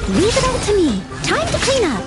Leave it all to me. Time to clean up.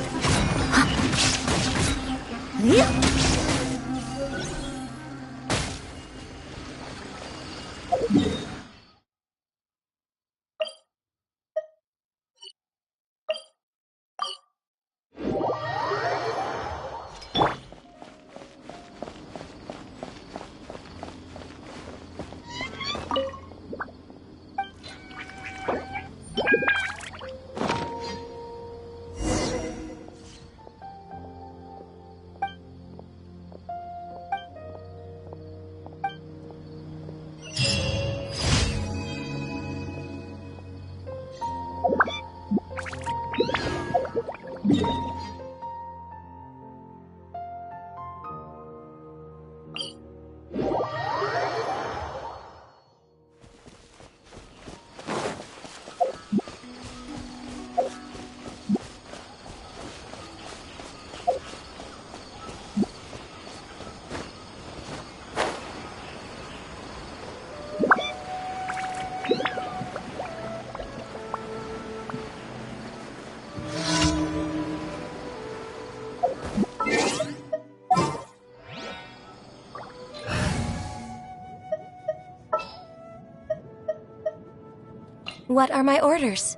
What are my orders?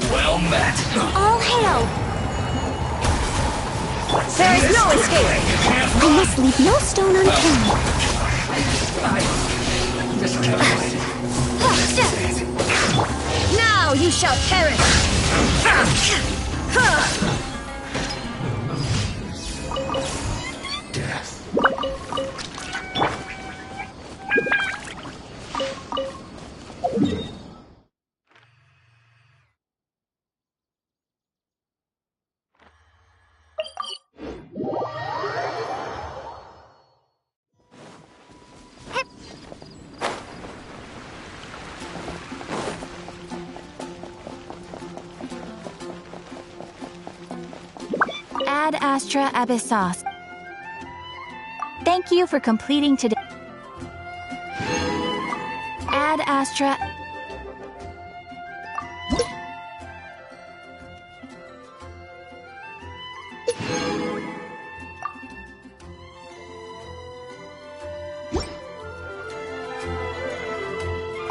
Well met. All hail! There is no escape! We must leave no stone unturned. Now you shall perish! Ad Astra Abyssos. Thank you for completing today. Ad Astra.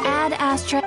Ad Astra.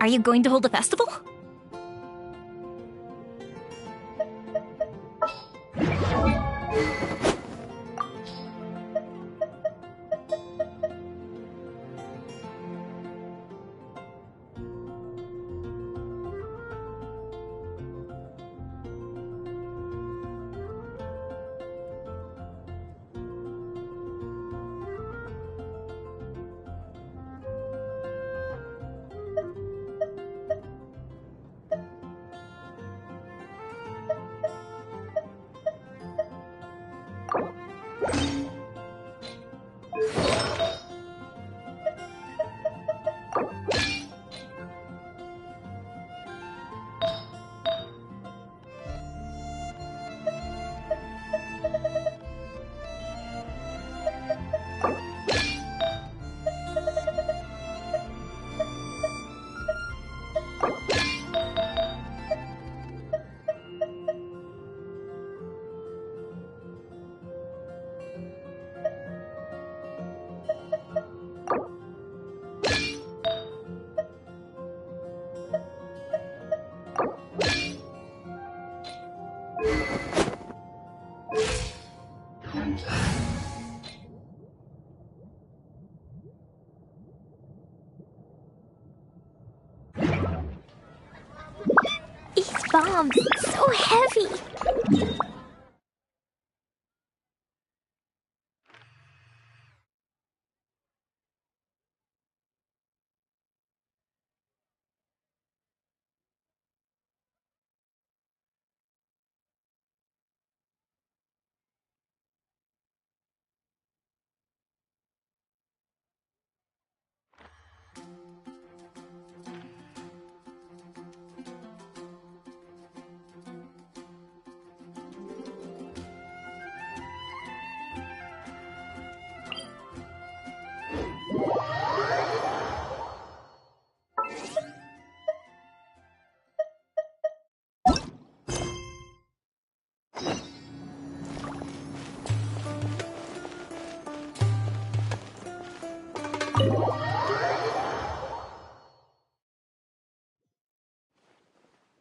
Are you going to hold a festival? These bombs, so heavy.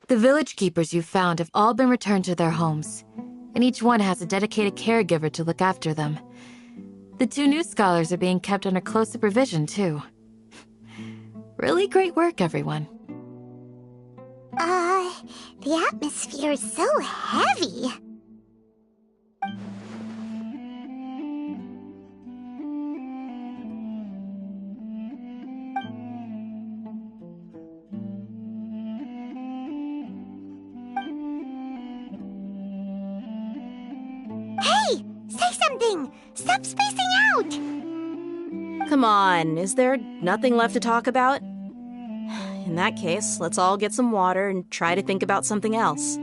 The village keepers you found have all been returned to their homes, and each one has a dedicated caregiver to look after them. The 2 new scholars are being kept under close supervision, too. Really great work, everyone. The atmosphere is so heavy. Hey! Say something! Stop spacing out! Come on, is there nothing left to talk about? In that case, let's all get some water and try to think about something else.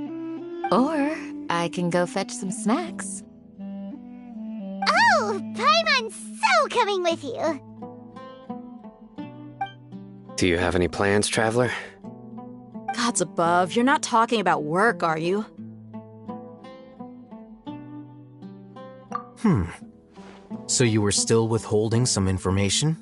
Or I can go fetch some snacks. Oh! Paimon's so coming with you! Do you have any plans, Traveler? Gods above, you're not talking about work, are you? So you were still withholding some information?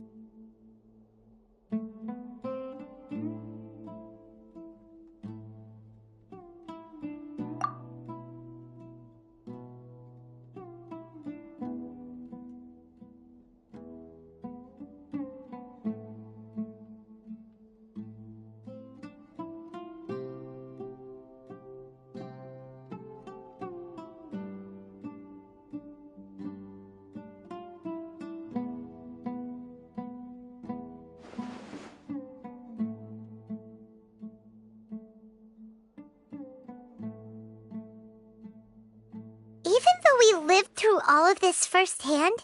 Even though we lived through all of this firsthand,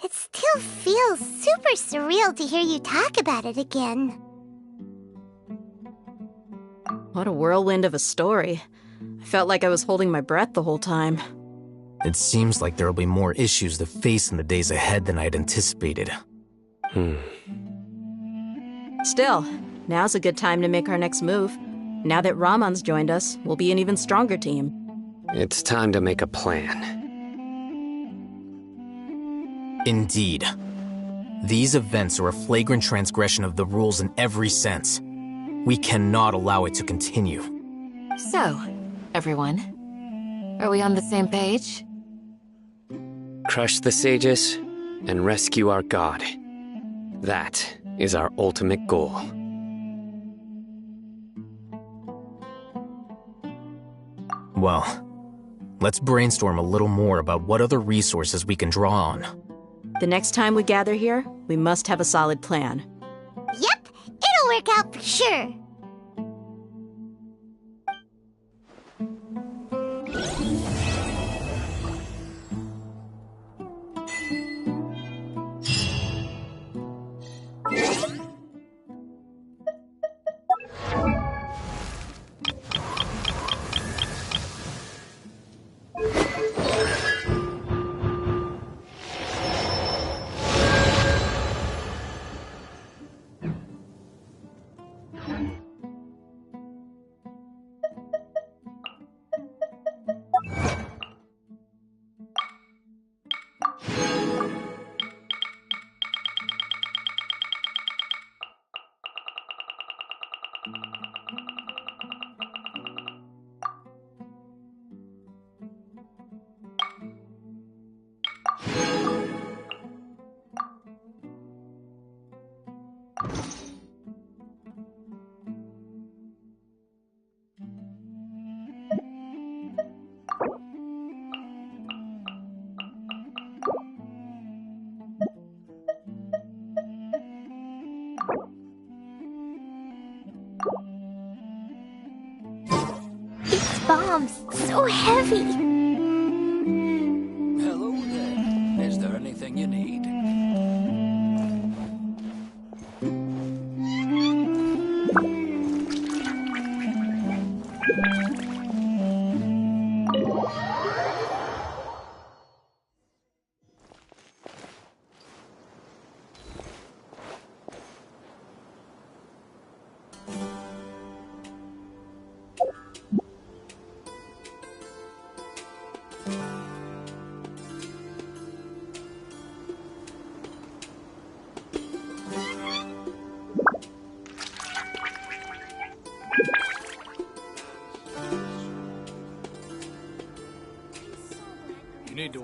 it still feels super surreal to hear you talk about it again. What a whirlwind of a story. I felt like I was holding my breath the whole time. It seems like there'll be more issues to face in the days ahead than I'd anticipated. Still, now's a good time to make our next move. Now that Ramon's joined us, we'll be an even stronger team. It's time to make a plan. Indeed. These events are a flagrant transgression of the rules in every sense. We cannot allow it to continue. So, everyone, are we on the same page? Crush the sages and rescue our god. That is our ultimate goal. Well, let's brainstorm a little more about what other resources we can draw on. The next time we gather here, we must have a solid plan. Yep, it'll work out for sure. Bombs, so heavy. Hello there. Is there anything you need?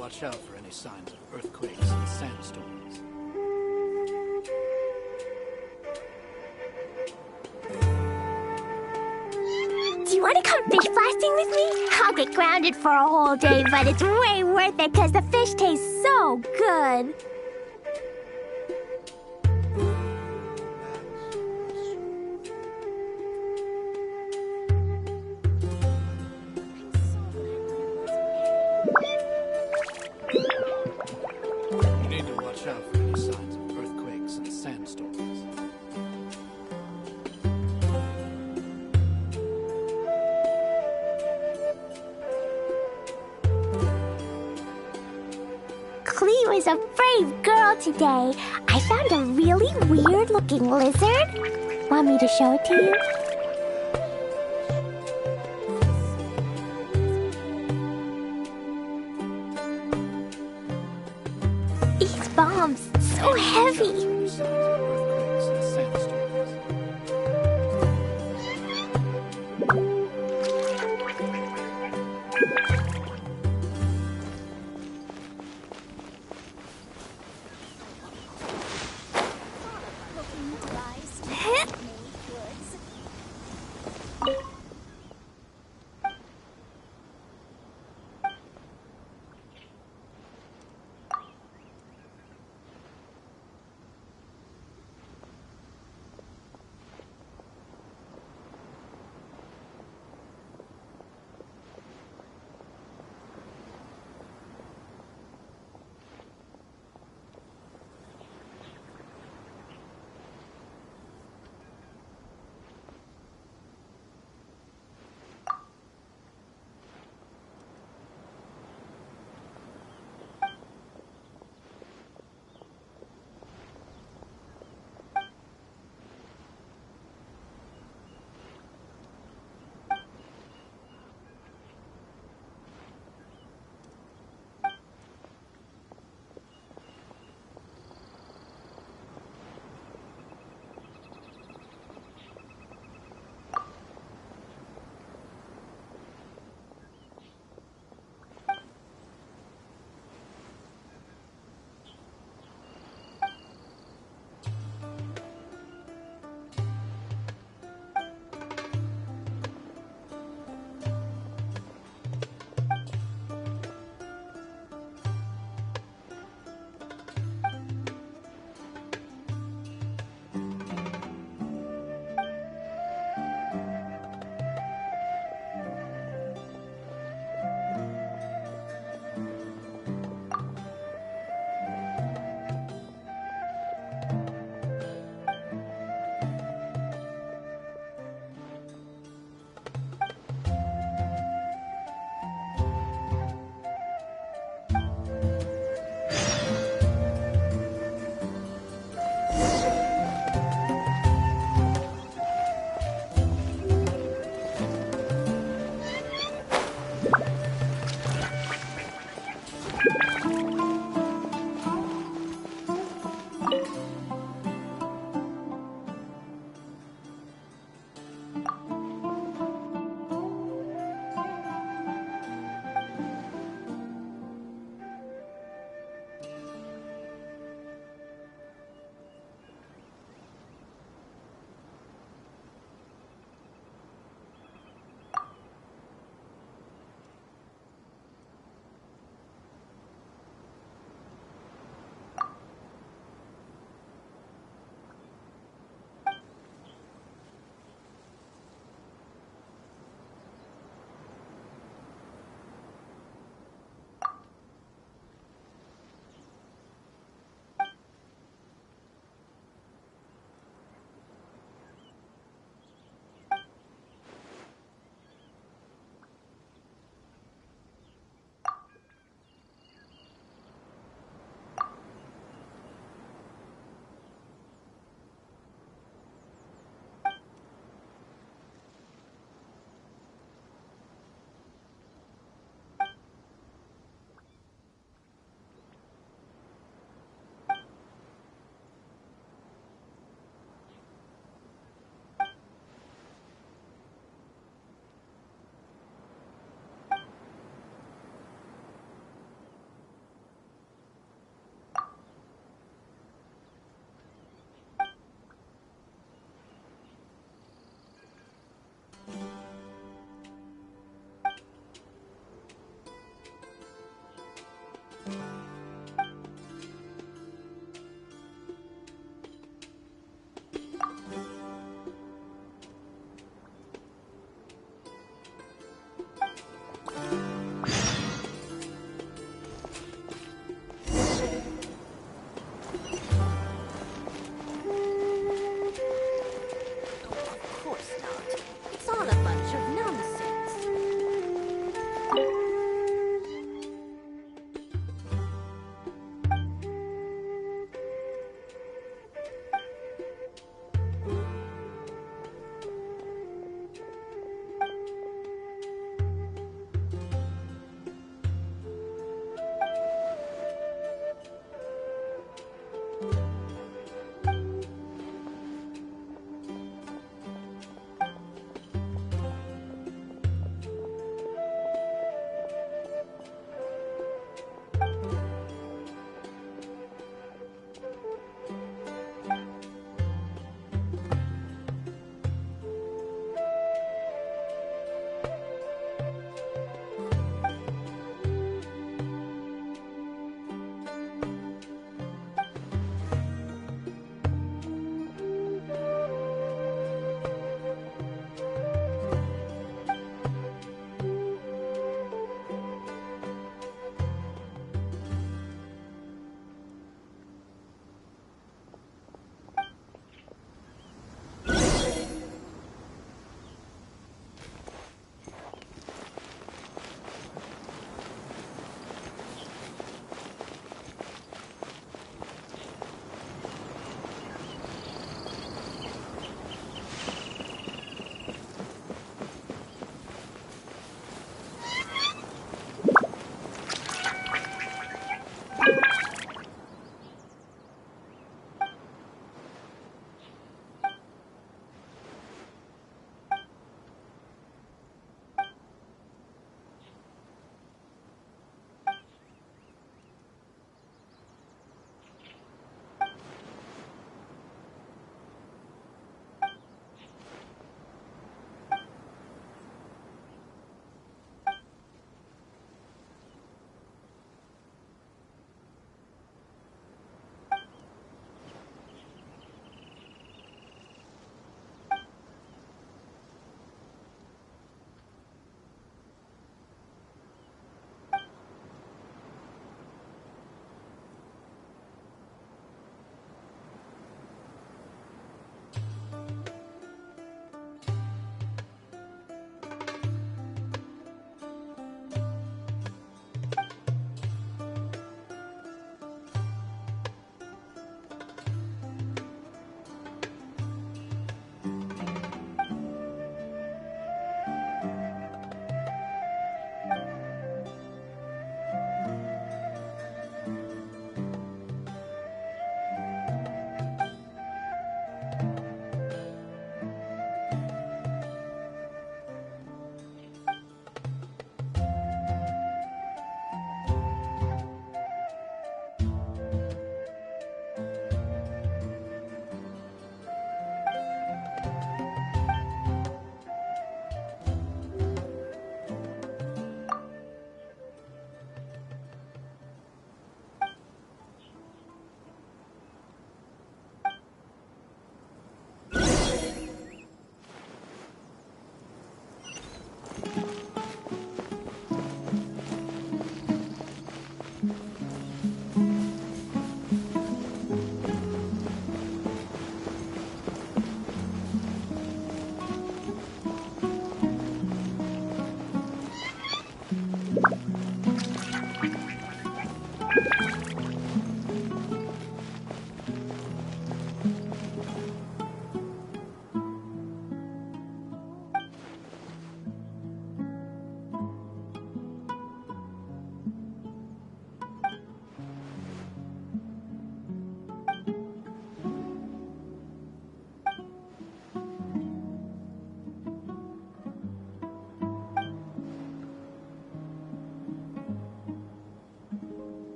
watch out for any signs of earthquakes and sandstorms. Do you want to come fish blasting with me? I'll get grounded for a whole day, but it's way worth it because the fish taste so good. You need to watch out for any signs of earthquakes and sandstorms. Cleo is a brave girl today. I found a really weird-looking lizard. Want me to show it to you? These bombs, so heavy. Signs of earthquakes and sandstorms.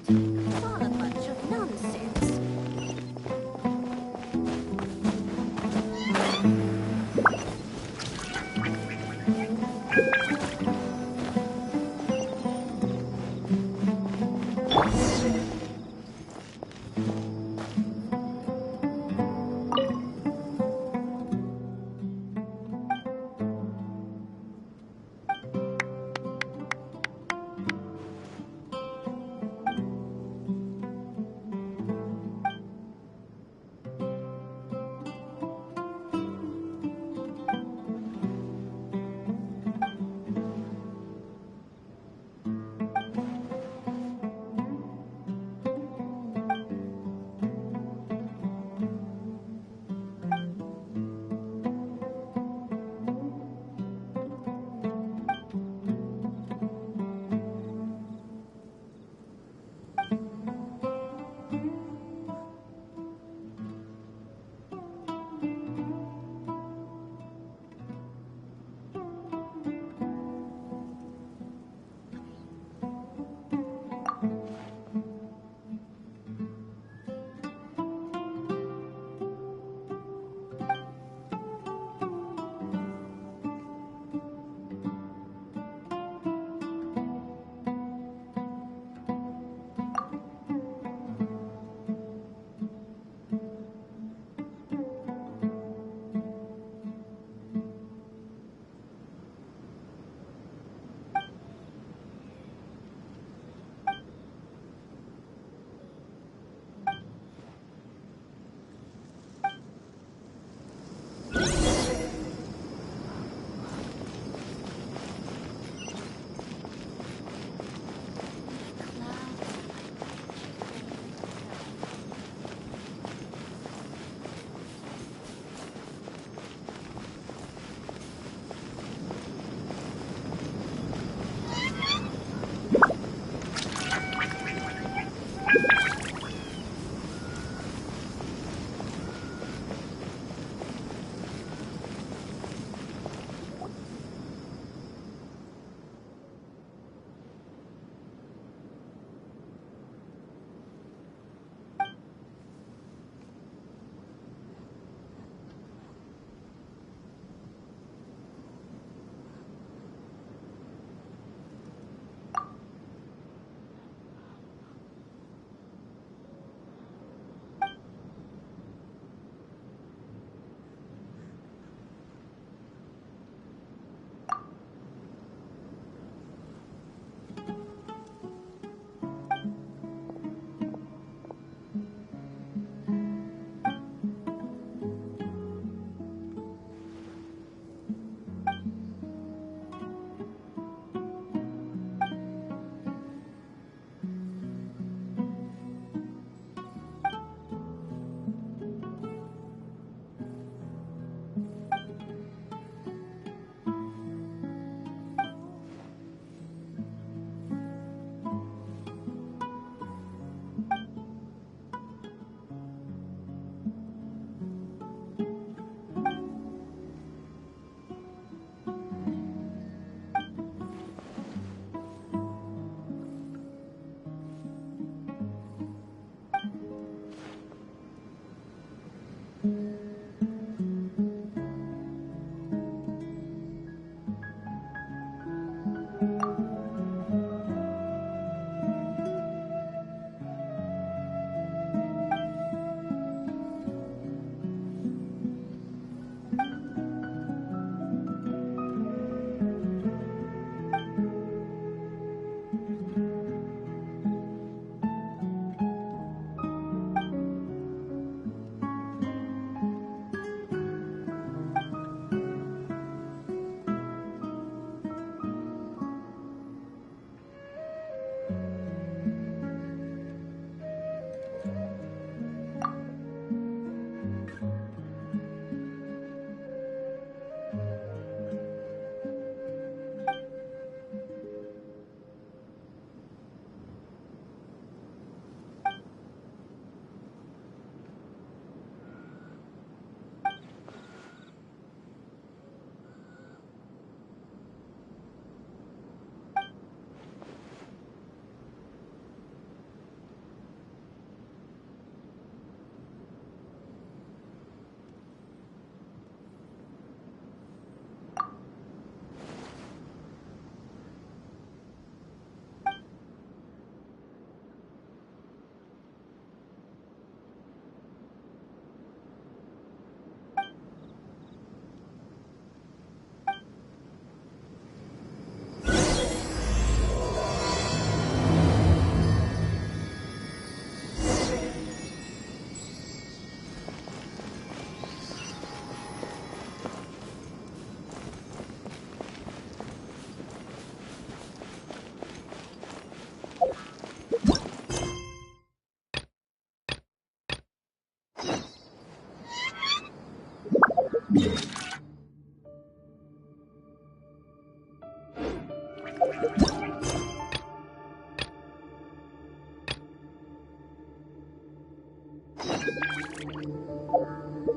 All a bunch of nonsense.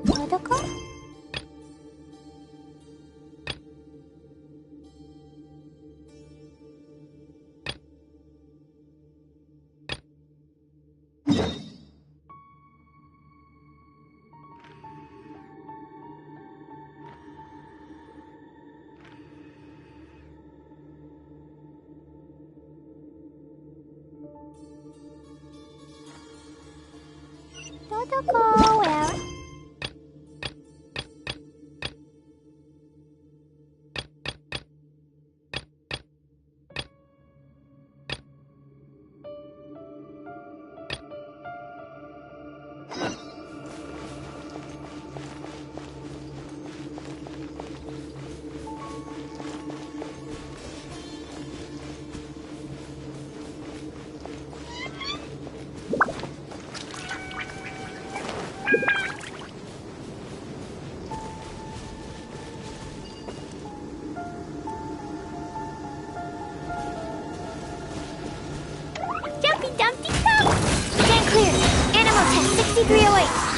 Protocol? Protocol, where? Dumpty Dumpty Dump! Stand clear! Animal test 6308!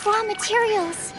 Raw materials.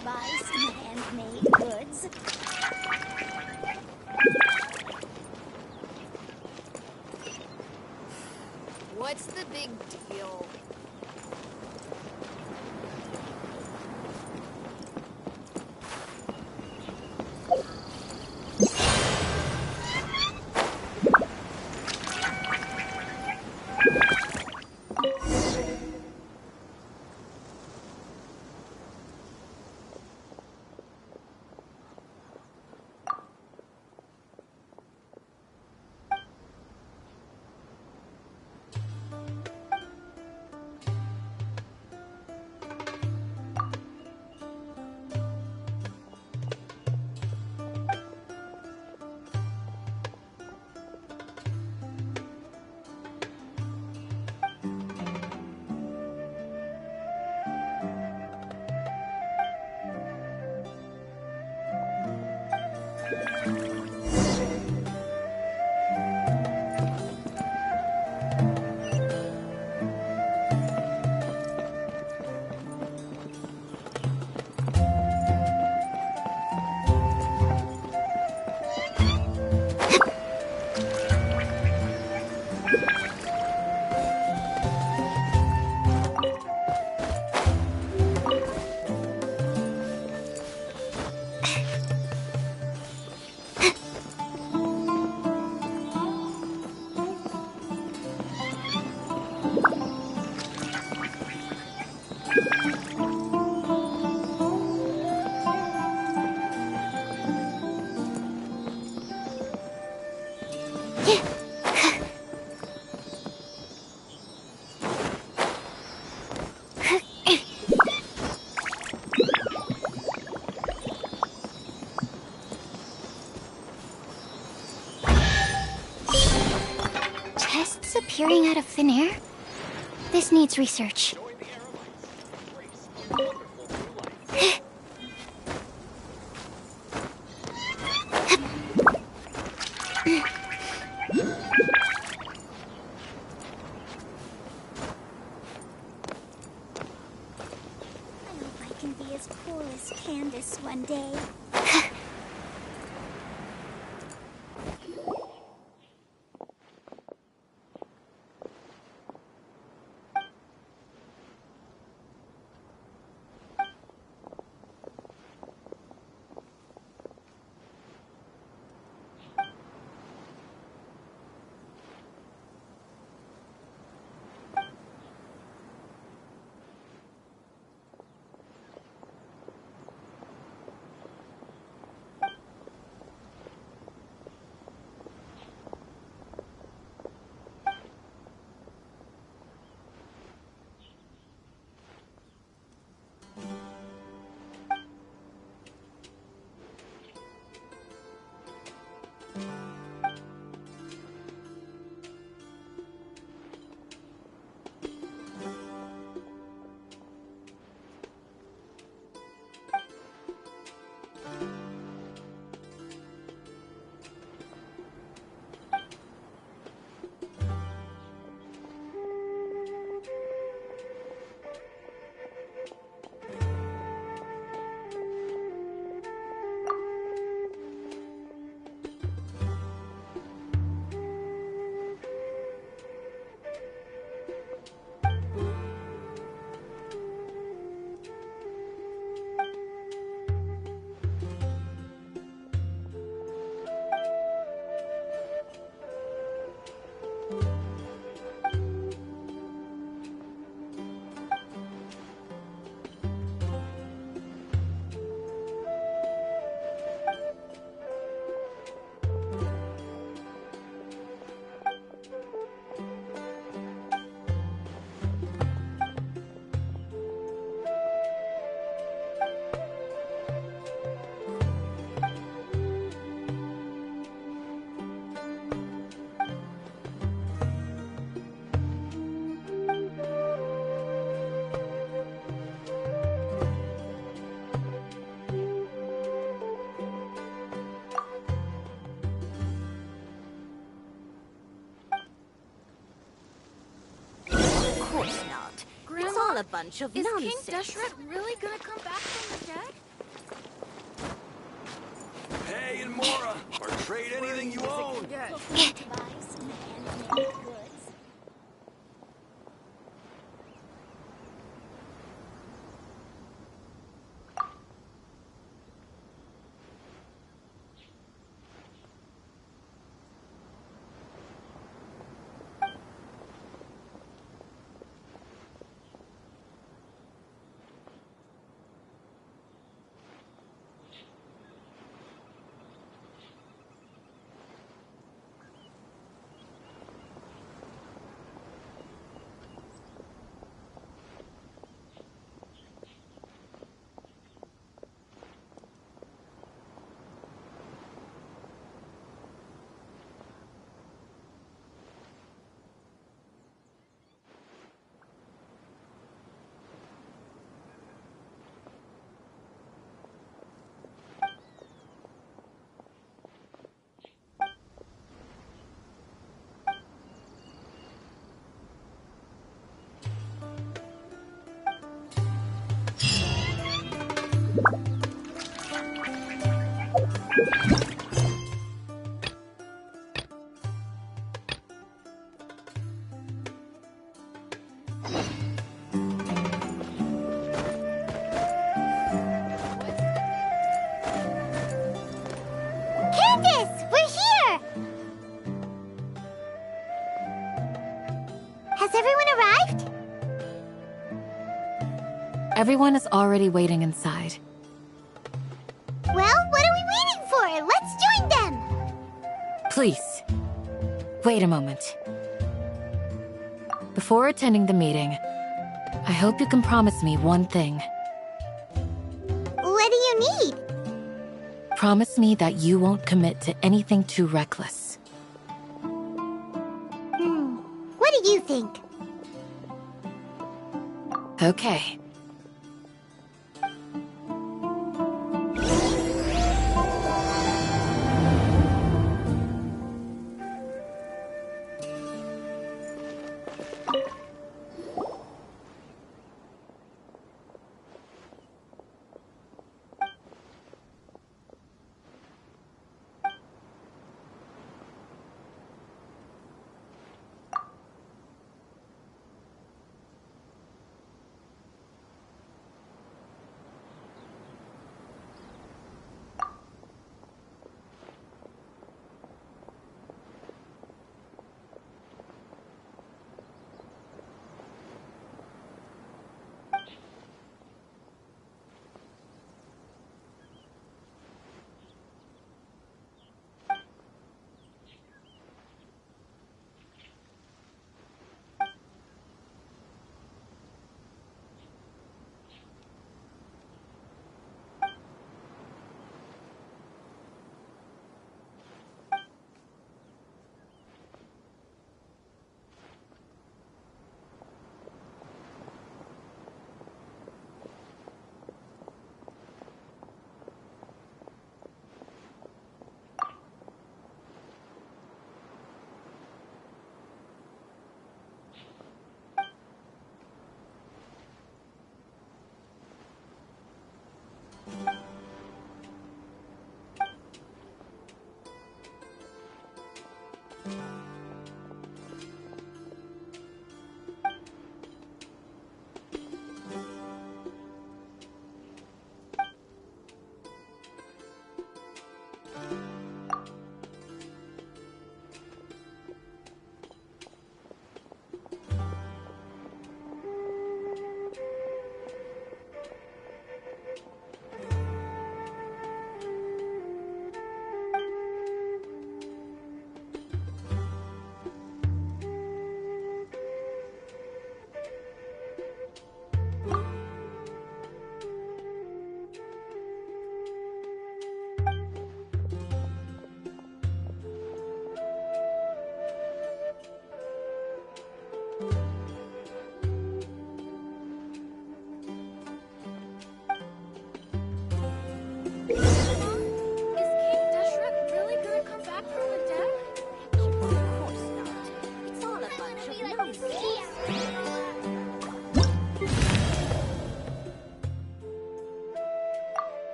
to buy some handmade goods. What's the big deal? Chests appearing out of thin air? This needs research. I hope I can be as cool as Candace one day. Grandma, It's all a bunch of is nonsense. King Deshret really gonna come back from the dead? Trade anything you own. Candace, we're here! Has everyone arrived? Everyone is already waiting inside. Well, what are we waiting for? Let's join them! Please, wait a moment. Before attending the meeting, I hope you can promise me one thing. What do you need? Promise me that you won't commit to anything too reckless. What do you think? Okay.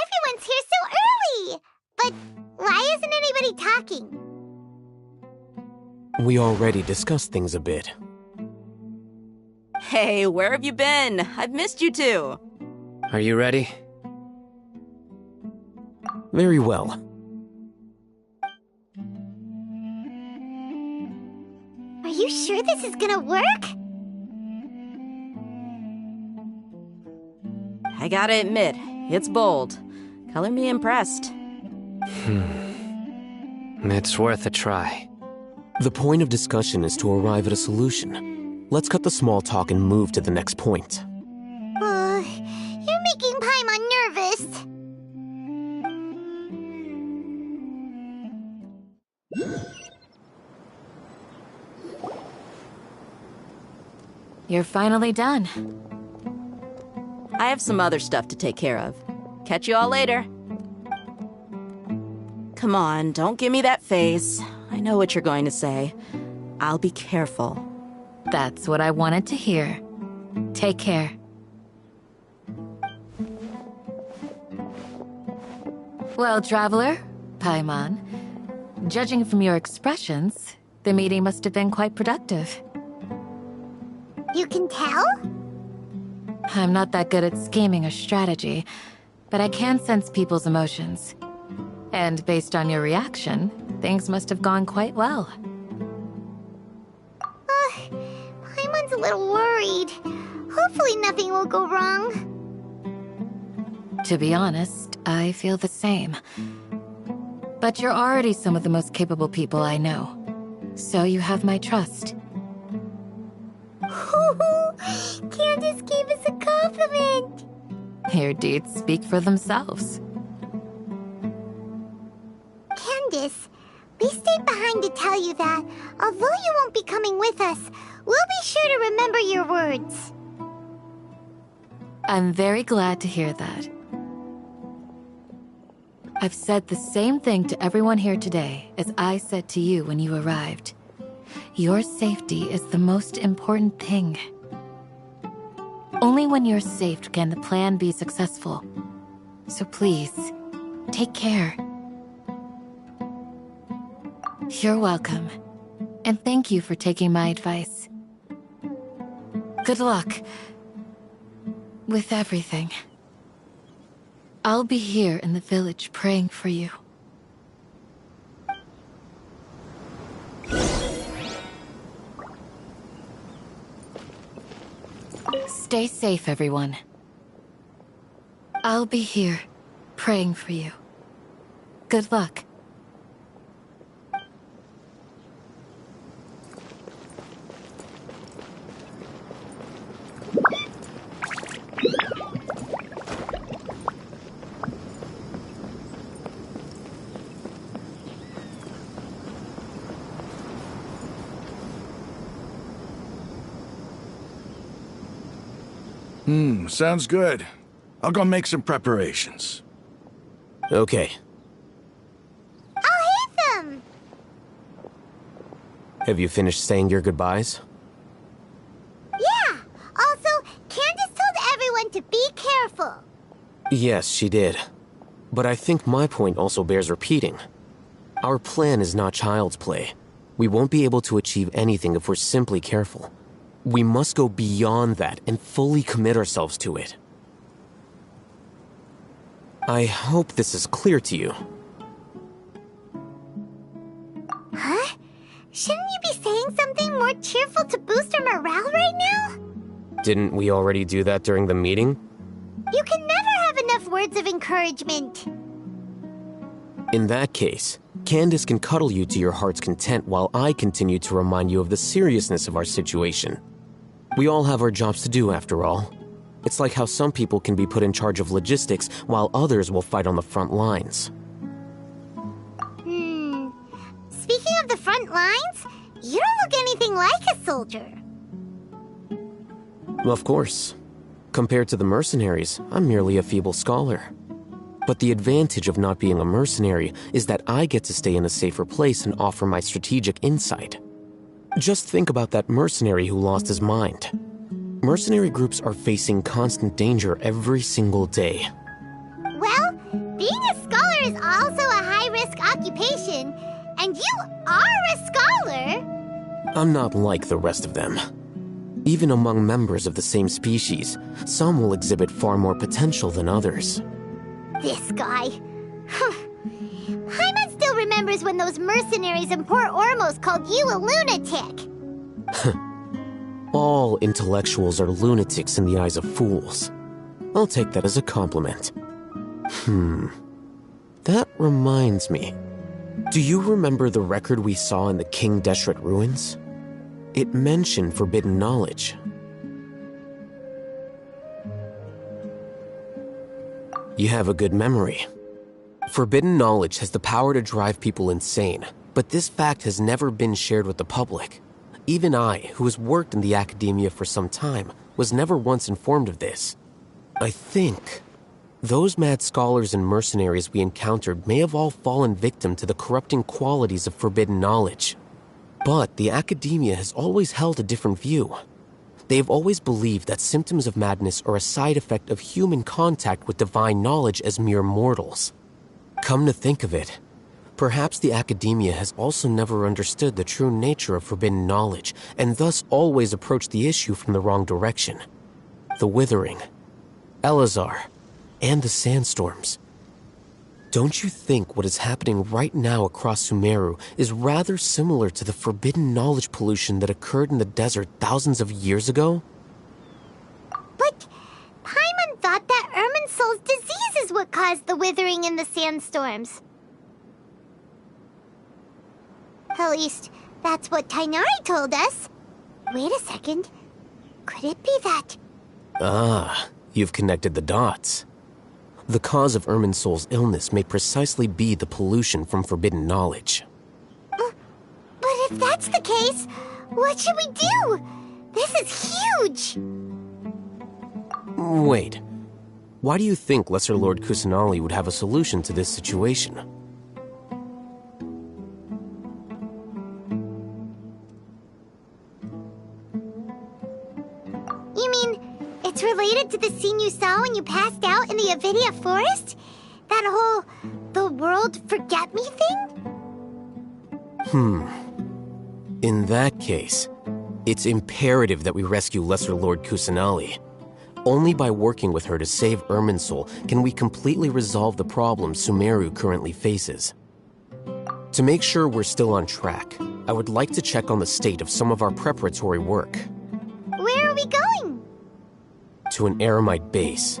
Everyone's here so early! But why isn't anybody talking? We already discussed things a bit. Hey, where have you been? I've missed you too. Are you ready? Very well. Are you sure this is gonna work? I gotta admit, it's bold. Color me impressed. It's worth a try. The point of discussion is to arrive at a solution. Let's cut the small talk and move to the next point. You're making Paimon nervous. You're finally done. I have some other stuff to take care of. Catch you all later. Come on, don't give me that face. I know what you're going to say. I'll be careful. That's what I wanted to hear. Take care. Well, traveler, Paimon, judging from your expressions, the meeting must have been quite productive. You can tell? I'm not that good at scheming or strategy, but I can sense people's emotions. And based on your reaction, things must have gone quite well. Paimon's a little worried. Hopefully nothing will go wrong. To be honest, I feel the same. But you're already some of the most capable people I know. So you have my trust. Candace gave us a compliment. Your deeds speak for themselves. Candace, we stayed behind to tell you that, although you won't be coming with us, we'll be sure to remember your words. I'm very glad to hear that. I've said the same thing to everyone here today as I said to you when you arrived. Your safety is the most important thing. Only when you're safe can the plan be successful. So please, take care. You're welcome. And thank you for taking my advice. Good luck with everything. I'll be here in the village praying for you. Stay safe, everyone. I'll be here, praying for you. Good luck. Sounds good. I'll go make some preparations. Okay. I'll hate them! Have you finished saying your goodbyes? Yeah! Also, Candace told everyone to be careful. Yes, she did. But I think my point also bears repeating. Our plan is not child's play. We won't be able to achieve anything if we're simply careful. We must go beyond that and fully commit ourselves to it. I hope this is clear to you. Huh? Shouldn't you be saying something more cheerful to boost our morale right now? Didn't we already do that during the meeting? You can never have enough words of encouragement. In that case, Candace can cuddle you to your heart's content while I continue to remind you of the seriousness of our situation. We all have our jobs to do, after all. It's like how some people can be put in charge of logistics while others will fight on the front lines. Speaking of the front lines, you don't look anything like a soldier. Of course. Compared to the mercenaries, I'm merely a feeble scholar. But the advantage of not being a mercenary is that I get to stay in a safer place and offer my strategic insight. Just think about that mercenary who lost his mind. Mercenary groups are facing constant danger every single day. Well, being a scholar is also a high-risk occupation, and you are a scholar! I'm not like the rest of them. Even among members of the same species, some will exhibit far more potential than others. This guy. Paimon still remembers when those mercenaries in Port Ormos called you a lunatic. All intellectuals are lunatics in the eyes of fools. I'll take that as a compliment. That reminds me. Do you remember the record we saw in the King Deshret ruins? It mentioned forbidden knowledge. You have a good memory. Forbidden knowledge has the power to drive people insane, but this fact has never been shared with the public. Even I, who has worked in the academia for some time, was never once informed of this. I think those mad scholars and mercenaries we encountered may have all fallen victim to the corrupting qualities of forbidden knowledge. But the academia has always held a different view. They have always believed that symptoms of madness are a side effect of human contact with divine knowledge as mere mortals. Come to think of it, perhaps the academia has also never understood the true nature of forbidden knowledge, and thus always approached the issue from the wrong direction. The Withering, Elazar, and the sandstorms. Don't you think what is happening right now across Sumeru is rather similar to the forbidden knowledge pollution that occurred in the desert thousands of years ago? But Paimon thought that Irminsul's disease is what caused the withering in the sandstorms. At least, that's what Tainari told us. Wait a second. Could it be that? Ah, you've connected the dots. The cause of Irminsul's illness may precisely be the pollution from forbidden knowledge. But if that's the case, what should we do? This is huge! Wait. Why do you think Lesser Lord Kusanali would have a solution to this situation? You mean, it's related to the scene you saw when you passed out in the Avidia forest? That whole, the world forget me thing? In that case, it's imperative that we rescue Lesser Lord Kusanali. Only by working with her to save Irminsul can we completely resolve the problems Sumeru currently faces. To make sure we're still on track, I would like to check on the state of some of our preparatory work. Where are we going? To an Eremite base.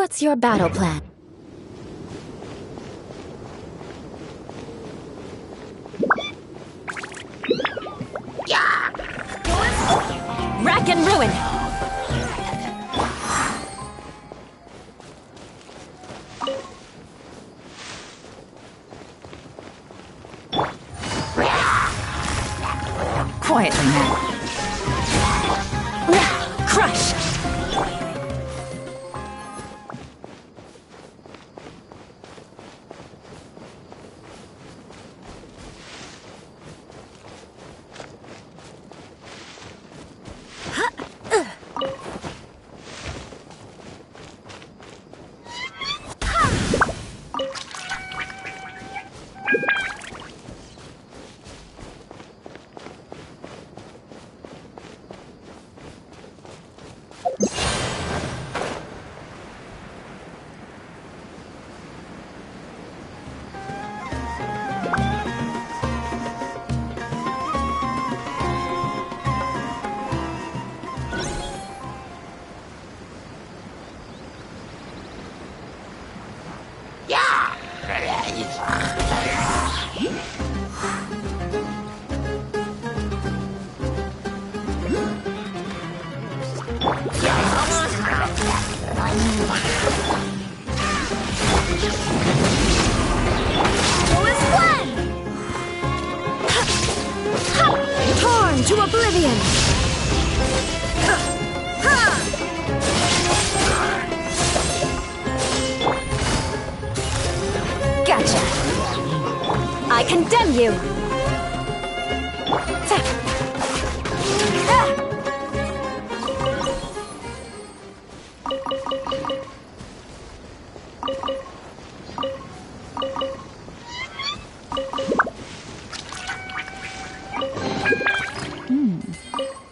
What's your battle plan? Rack and ruin! Quietly now. Crush! Torn to oblivion! Gotcha! I condemn you!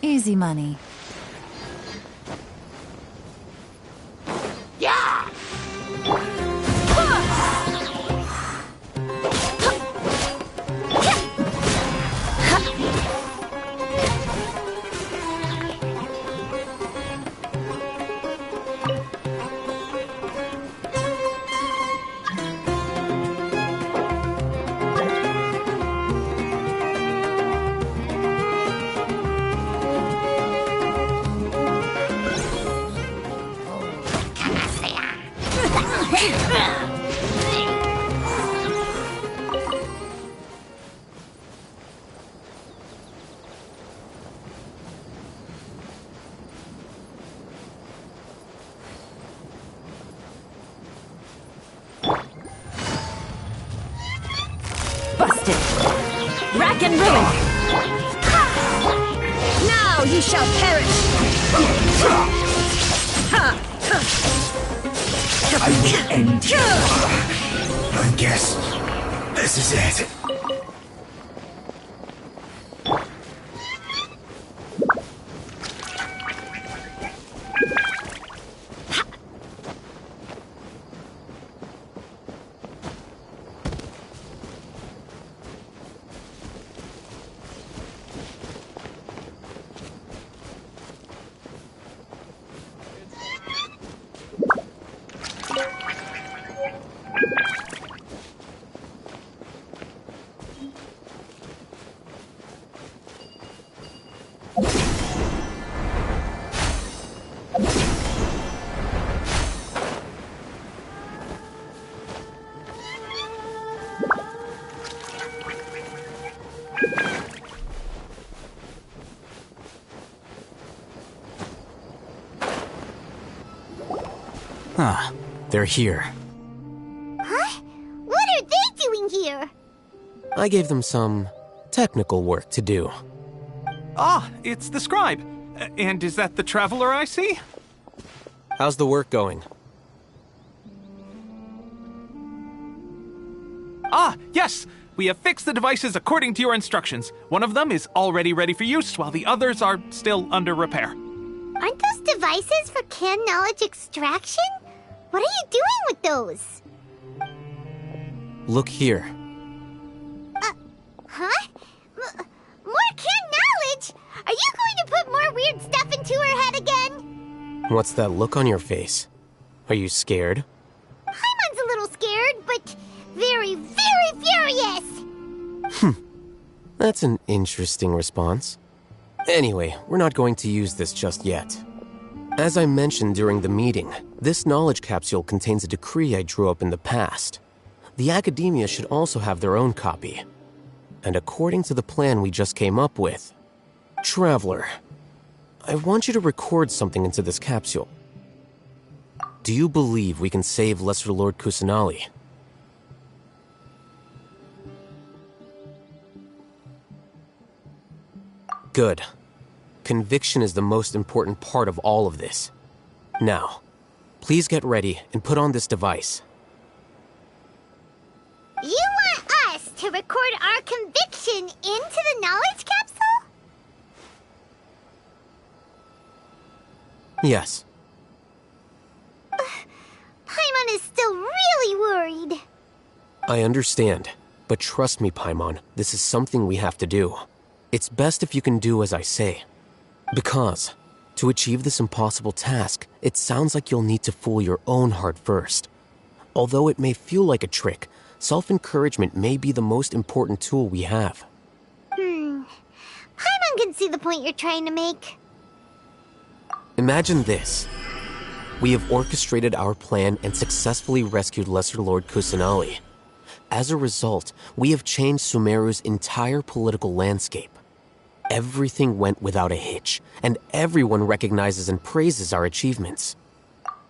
Easy money. Busted! Rack and ruin! Now ye shall perish! I will end you. I guess this is it. Ah, they're here. Huh? What are they doing here? I gave them some technical work to do. Ah, it's the scribe. And is that the traveler I see? How's the work going? Ah, yes! We have fixed the devices according to your instructions. One of them is already ready for use, while the others are still under repair. Aren't those devices for canned knowledge extraction? What are you doing with those? Look here. Huh? More canned knowledge? Are you going to put more weird stuff into her head again? What's that look on your face? Are you scared? Paimon's a little scared, but very, very furious! That's an interesting response. Anyway, we're not going to use this just yet. As I mentioned during the meeting, this knowledge capsule contains a decree I drew up in the past. The academia should also have their own copy. And according to the plan we just came up with, Traveler, I want you to record something into this capsule. Do you believe we can save Lesser Lord Kusanali? Good. Conviction is the most important part of all of this. Now, please get ready and put on this device. You want us to record our conviction into the knowledge capsule? Yes. Paimon is still really worried. I understand, but trust me, Paimon, this is something we have to do. It's best if you can do as I say. Because, to achieve this impossible task, it sounds like you'll need to fool your own heart first. Although it may feel like a trick, self-encouragement may be the most important tool we have. Paimon can see the point you're trying to make. Imagine this. We have orchestrated our plan and successfully rescued Lesser Lord Kusanali. As a result, we have changed Sumeru's entire political landscape. Everything went without a hitch, and everyone recognizes and praises our achievements.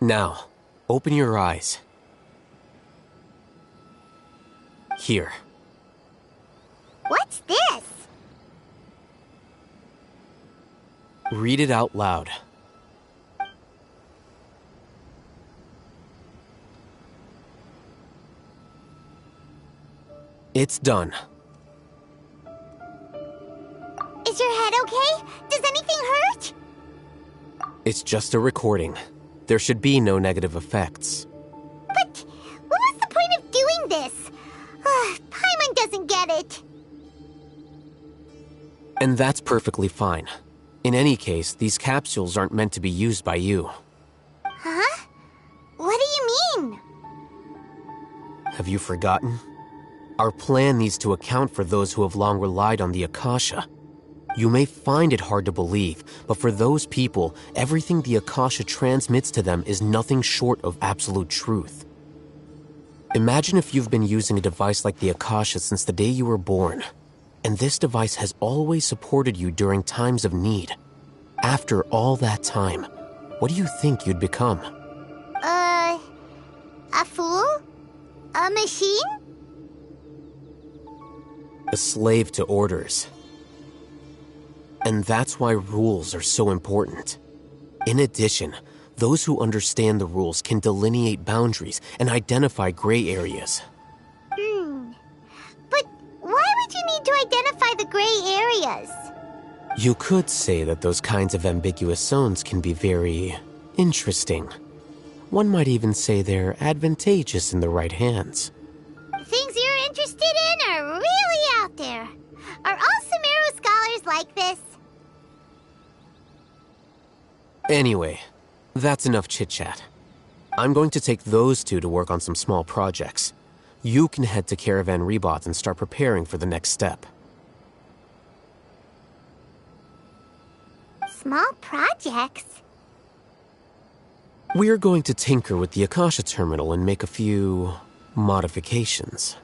Now, open your eyes. Here. What's this? Read it out loud. It's done. Is your head okay? Does anything hurt? It's just a recording. There should be no negative effects. But what was the point of doing this? Paimon doesn't get it. And that's perfectly fine. In any case, these capsules aren't meant to be used by you. Huh? What do you mean? Have you forgotten? Our plan needs to account for those who have long relied on the Akasha. You may find it hard to believe, but for those people, everything the Akasha transmits to them is nothing short of absolute truth. Imagine if you've been using a device like the Akasha since the day you were born, and this device has always supported you during times of need. After all that time, what do you think you'd become? A fool? A machine? A slave to orders. And that's why rules are so important. In addition, those who understand the rules can delineate boundaries and identify gray areas. But why would you need to identify the gray areas? You could say that those kinds of ambiguous zones can be very interesting. One might even say they're advantageous in the right hands. Things you're interested in are really out there. Are all Sumeru scholars like this? Anyway, that's enough chit-chat. I'm going to take those two to work on some small projects. You can head to Caravan Rebot and start preparing for the next step. Small projects? We're going to tinker with the Akasha terminal and make a few modifications.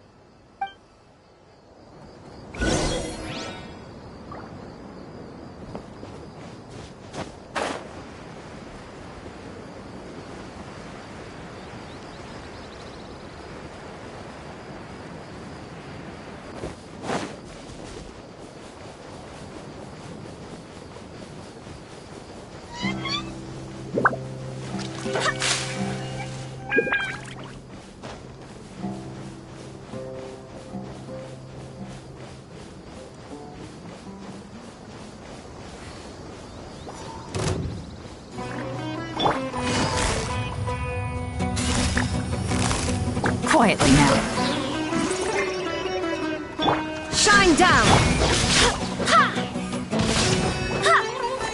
Quietly now. Shine down!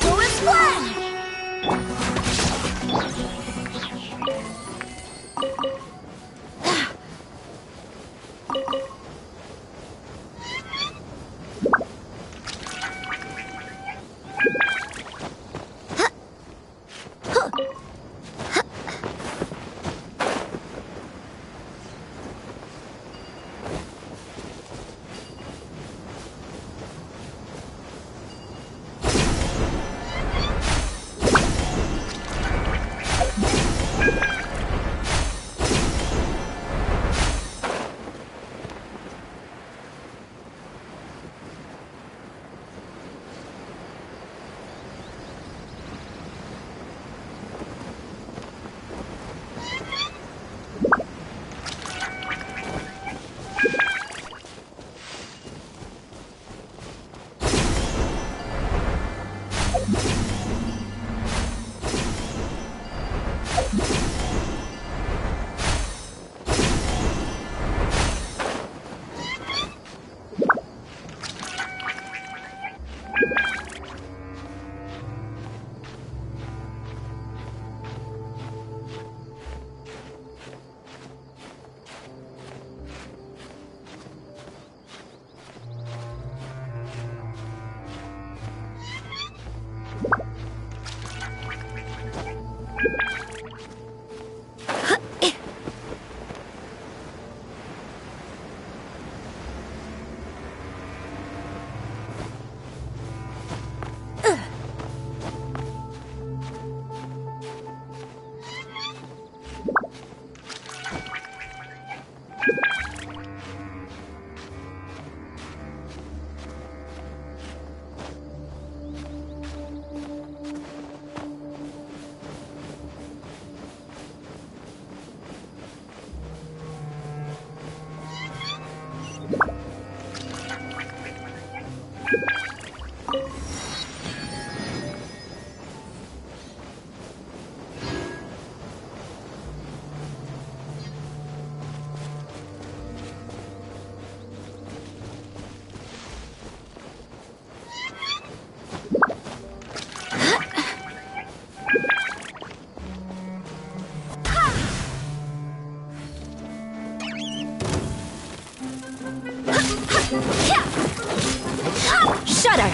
Full splash! Shudder!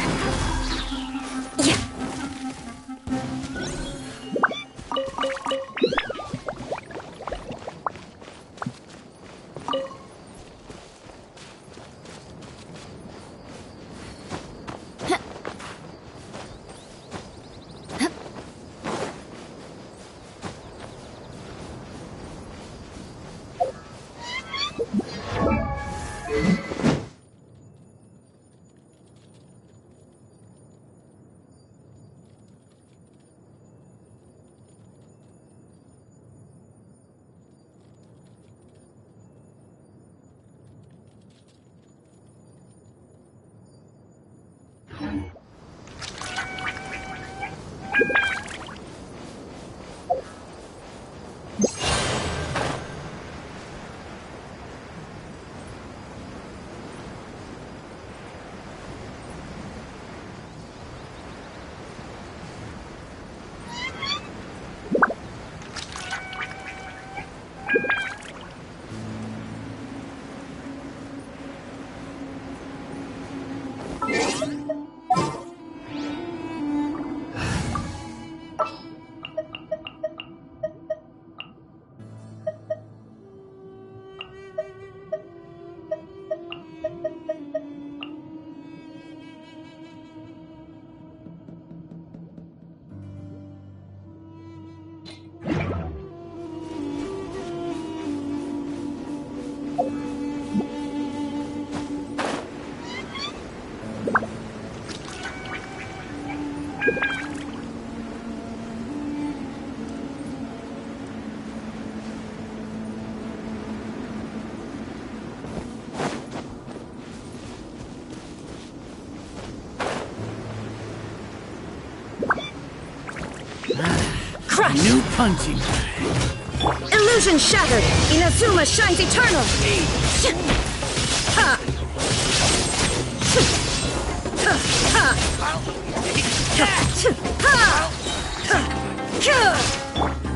Crush! New punching bag. Illusion shattered! Inazuma shines eternal! Ha!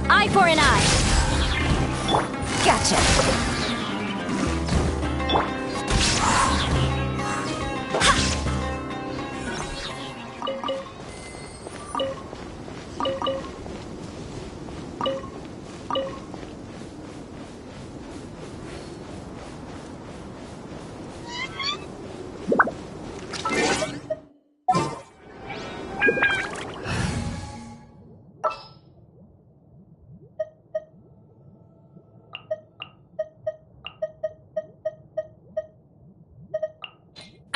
Eye for an eye! Gotcha!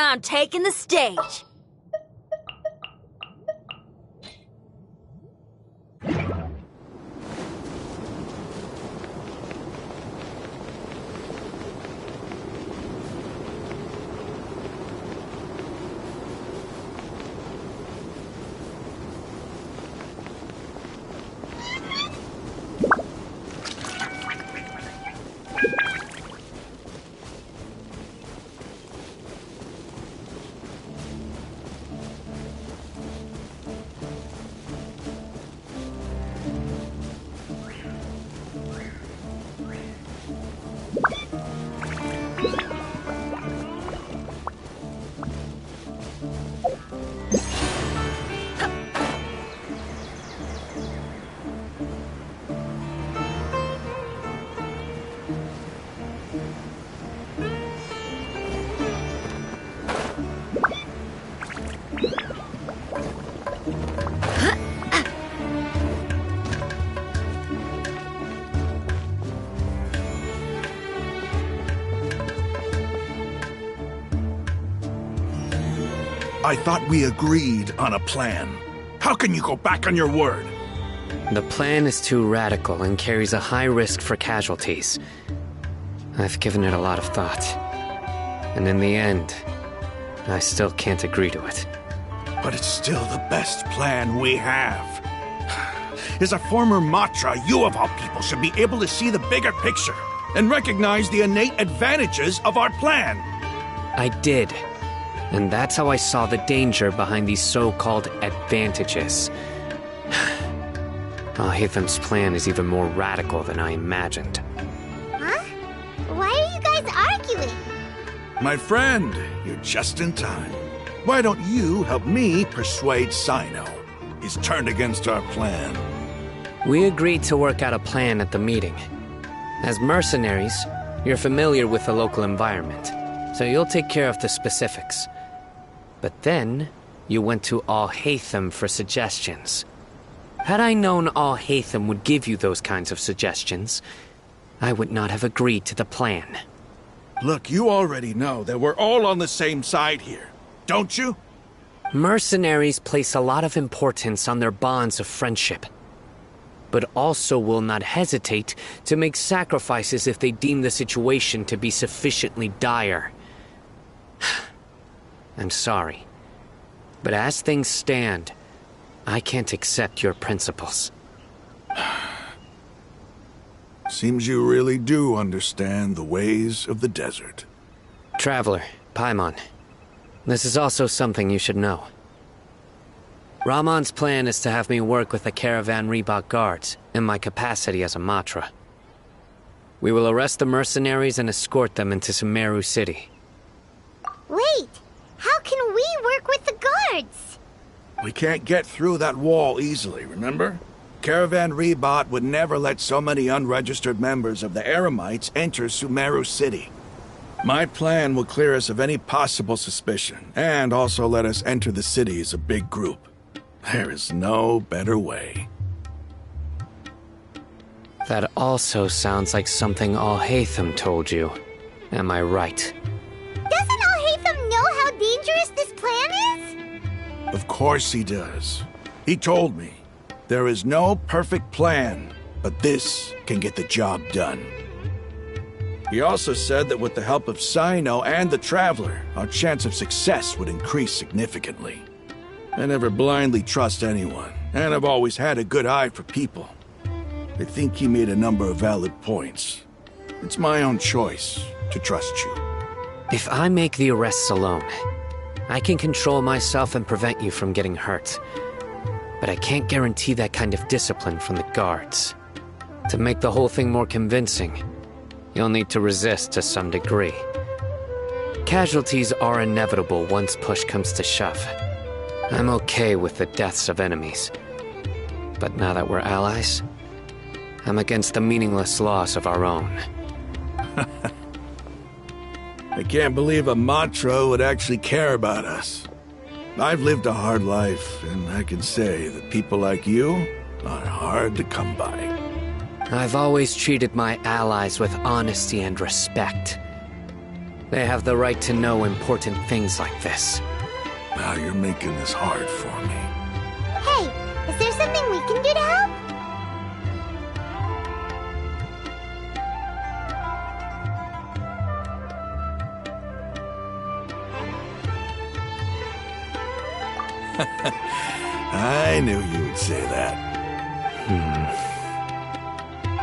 I'm taking the stage. I thought we agreed on a plan. How can you go back on your word? The plan is too radical and carries a high risk for casualties. I've given it a lot of thought. And in the end, I still can't agree to it. But it's still the best plan we have. As a former Matra, you of all people should be able to see the bigger picture and recognize the innate advantages of our plan. I did. And that's how I saw the danger behind these so-called advantages. Al-Haytham's plan is even more radical than I imagined. Huh? Why are you guys arguing? My friend, you're just in time. Why don't you help me persuade Sino? He's turned against our plan. We agreed to work out a plan at the meeting. As mercenaries, you're familiar with the local environment, so you'll take care of the specifics. But then, you went to Al-Haytham for suggestions. Had I known Al-Haytham would give you those kinds of suggestions, I would not have agreed to the plan. Look, you already know that we're all on the same side here, don't you? Mercenaries place a lot of importance on their bonds of friendship, but also will not hesitate to make sacrifices if they deem the situation to be sufficiently dire. I'm sorry, but as things stand, I can't accept your principles. Seems you really do understand the ways of the desert. Traveler, Paimon, this is also something you should know. Rahman's plan is to have me work with the Caravan Reebok guards in my capacity as a Matra. We will arrest the mercenaries and escort them into Sumeru City. Wait, how can we work with the guards? We can't get through that wall easily, remember? Caravan Reebok would never let so many unregistered members of the Eremites enter Sumeru City. My plan will clear us of any possible suspicion, and also let us enter the city as a big group. There is no better way. That also sounds like something Al-Haytham told you. Am I right? Doesn't Al-Haytham know how dangerous this plan is? Of course he does. He told me, there is no perfect plan, but this can get the job done. He also said that with the help of Sino and the Traveler, our chance of success would increase significantly. I never blindly trust anyone, and I've always had a good eye for people. I think he made a number of valid points. It's my own choice to trust you. If I make the arrests alone, I can control myself and prevent you from getting hurt. But I can't guarantee that kind of discipline from the guards. To make the whole thing more convincing, you'll need to resist to some degree. Casualties are inevitable once push comes to shove. I'm okay with the deaths of enemies. But now that we're allies, I'm against the meaningless loss of our own. I can't believe a Matra would actually care about us. I've lived a hard life, and I can say that people like you are hard to come by. I've always treated my allies with honesty and respect. They have the right to know important things like this. Now you're making this hard for me. Hey, is there something we can do to help? I knew you would say that.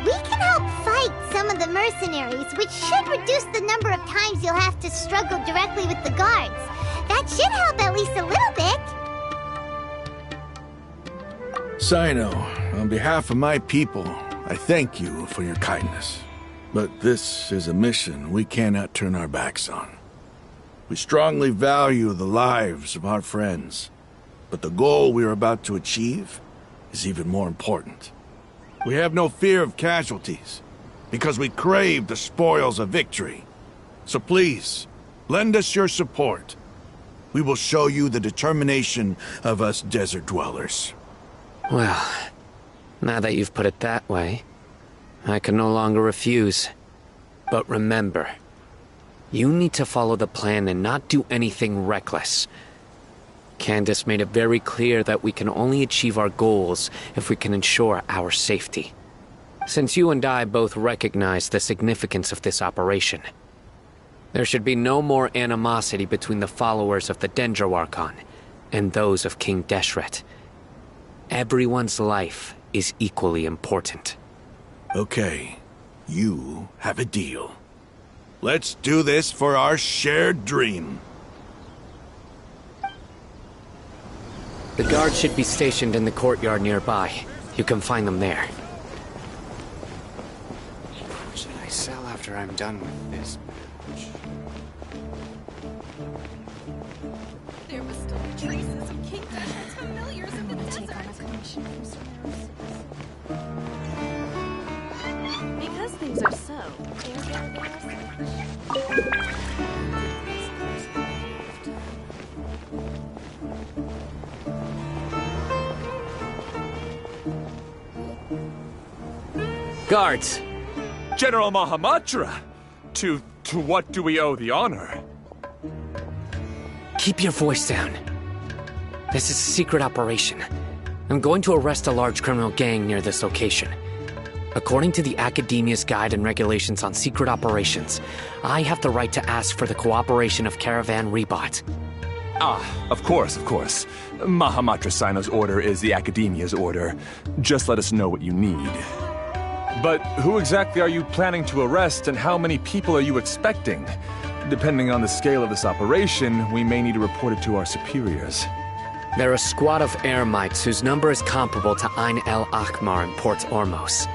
We can help fight some of the mercenaries, which should reduce the number of times you'll have to struggle directly with the guards. That should help at least a little bit. Sino, on behalf of my people, I thank you for your kindness. But this is a mission we cannot turn our backs on. We strongly value the lives of our friends, but the goal we are about to achieve is even more important. We have no fear of casualties, because we crave the spoils of victory. So please, lend us your support. We will show you the determination of us desert dwellers. Well, now that you've put it that way, I can no longer refuse. But remember, you need to follow the plan and not do anything reckless. Candace made it very clear that we can only achieve our goals if we can ensure our safety. Since you and I both recognize the significance of this operation, there should be no more animosity between the followers of the Dendroarchon and those of King Deshret. Everyone's life is equally important. Okay, you have a deal. Let's do this for our shared dream. The guards should be stationed in the courtyard nearby. You can find them there. What should I sell after I'm done with this match? There was still traces of King Deshret's familiars in the desert. Because things are so. Guards! General Mahamatra! To what do we owe the honor? Keep your voice down. This is a secret operation. I'm going to arrest a large criminal gang near this location. According to the Academia's Guide and Regulations on Secret Operations, I have the right to ask for the cooperation of Caravan Rebot. Ah, of course. Mahamatra Sino's order is the Academia's order. Just let us know what you need. But who exactly are you planning to arrest, and how many people are you expecting? Depending on the scale of this operation, we may need to report it to our superiors. They're a squad of Eremites whose number is comparable to Ain el Akhmar in Port Ormos.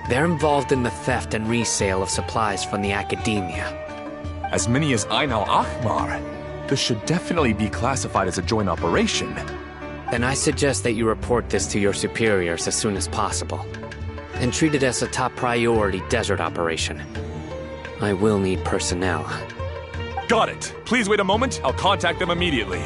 They're involved in the theft and resale of supplies from the Academia. As many as Ain el Akhmar? This should definitely be classified as a joint operation. Then I suggest that you report this to your superiors as soon as possible, and treat it as a top priority desert operation. I will need personnel. Got it. Please wait a moment. I'll contact them immediately.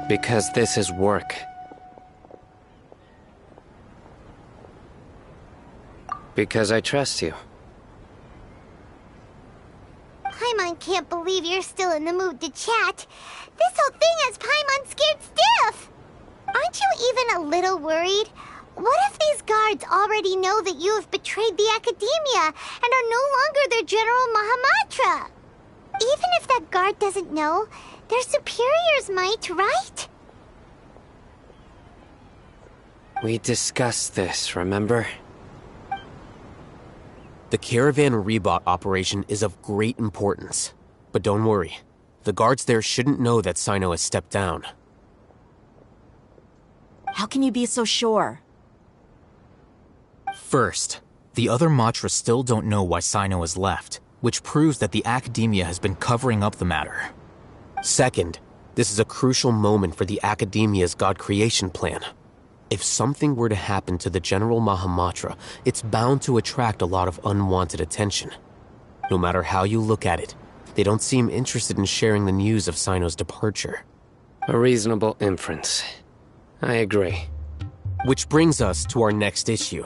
Because this is work. Because I trust you. Paimon can't believe you're still in the mood to chat. This whole thing has Paimon scared stiff. Aren't you even a little worried? What if these guards already know that you have betrayed the Academia and are no longer their General Mahamatra? Even if that guard doesn't know, their superiors might, right? We discussed this, remember? The Caravan Rebot operation is of great importance. But don't worry, the guards there shouldn't know that Sino has stepped down. How can you be so sure? First, the other Matra still don't know why Sino has left, which proves that the Academia has been covering up the matter. Second, this is a crucial moment for the Academia's God creation plan. If something were to happen to the General Mahamatra, it's bound to attract a lot of unwanted attention. No matter how you look at it, they don't seem interested in sharing the news of Sino's departure. A reasonable inference. I agree. Which brings us to our next issue.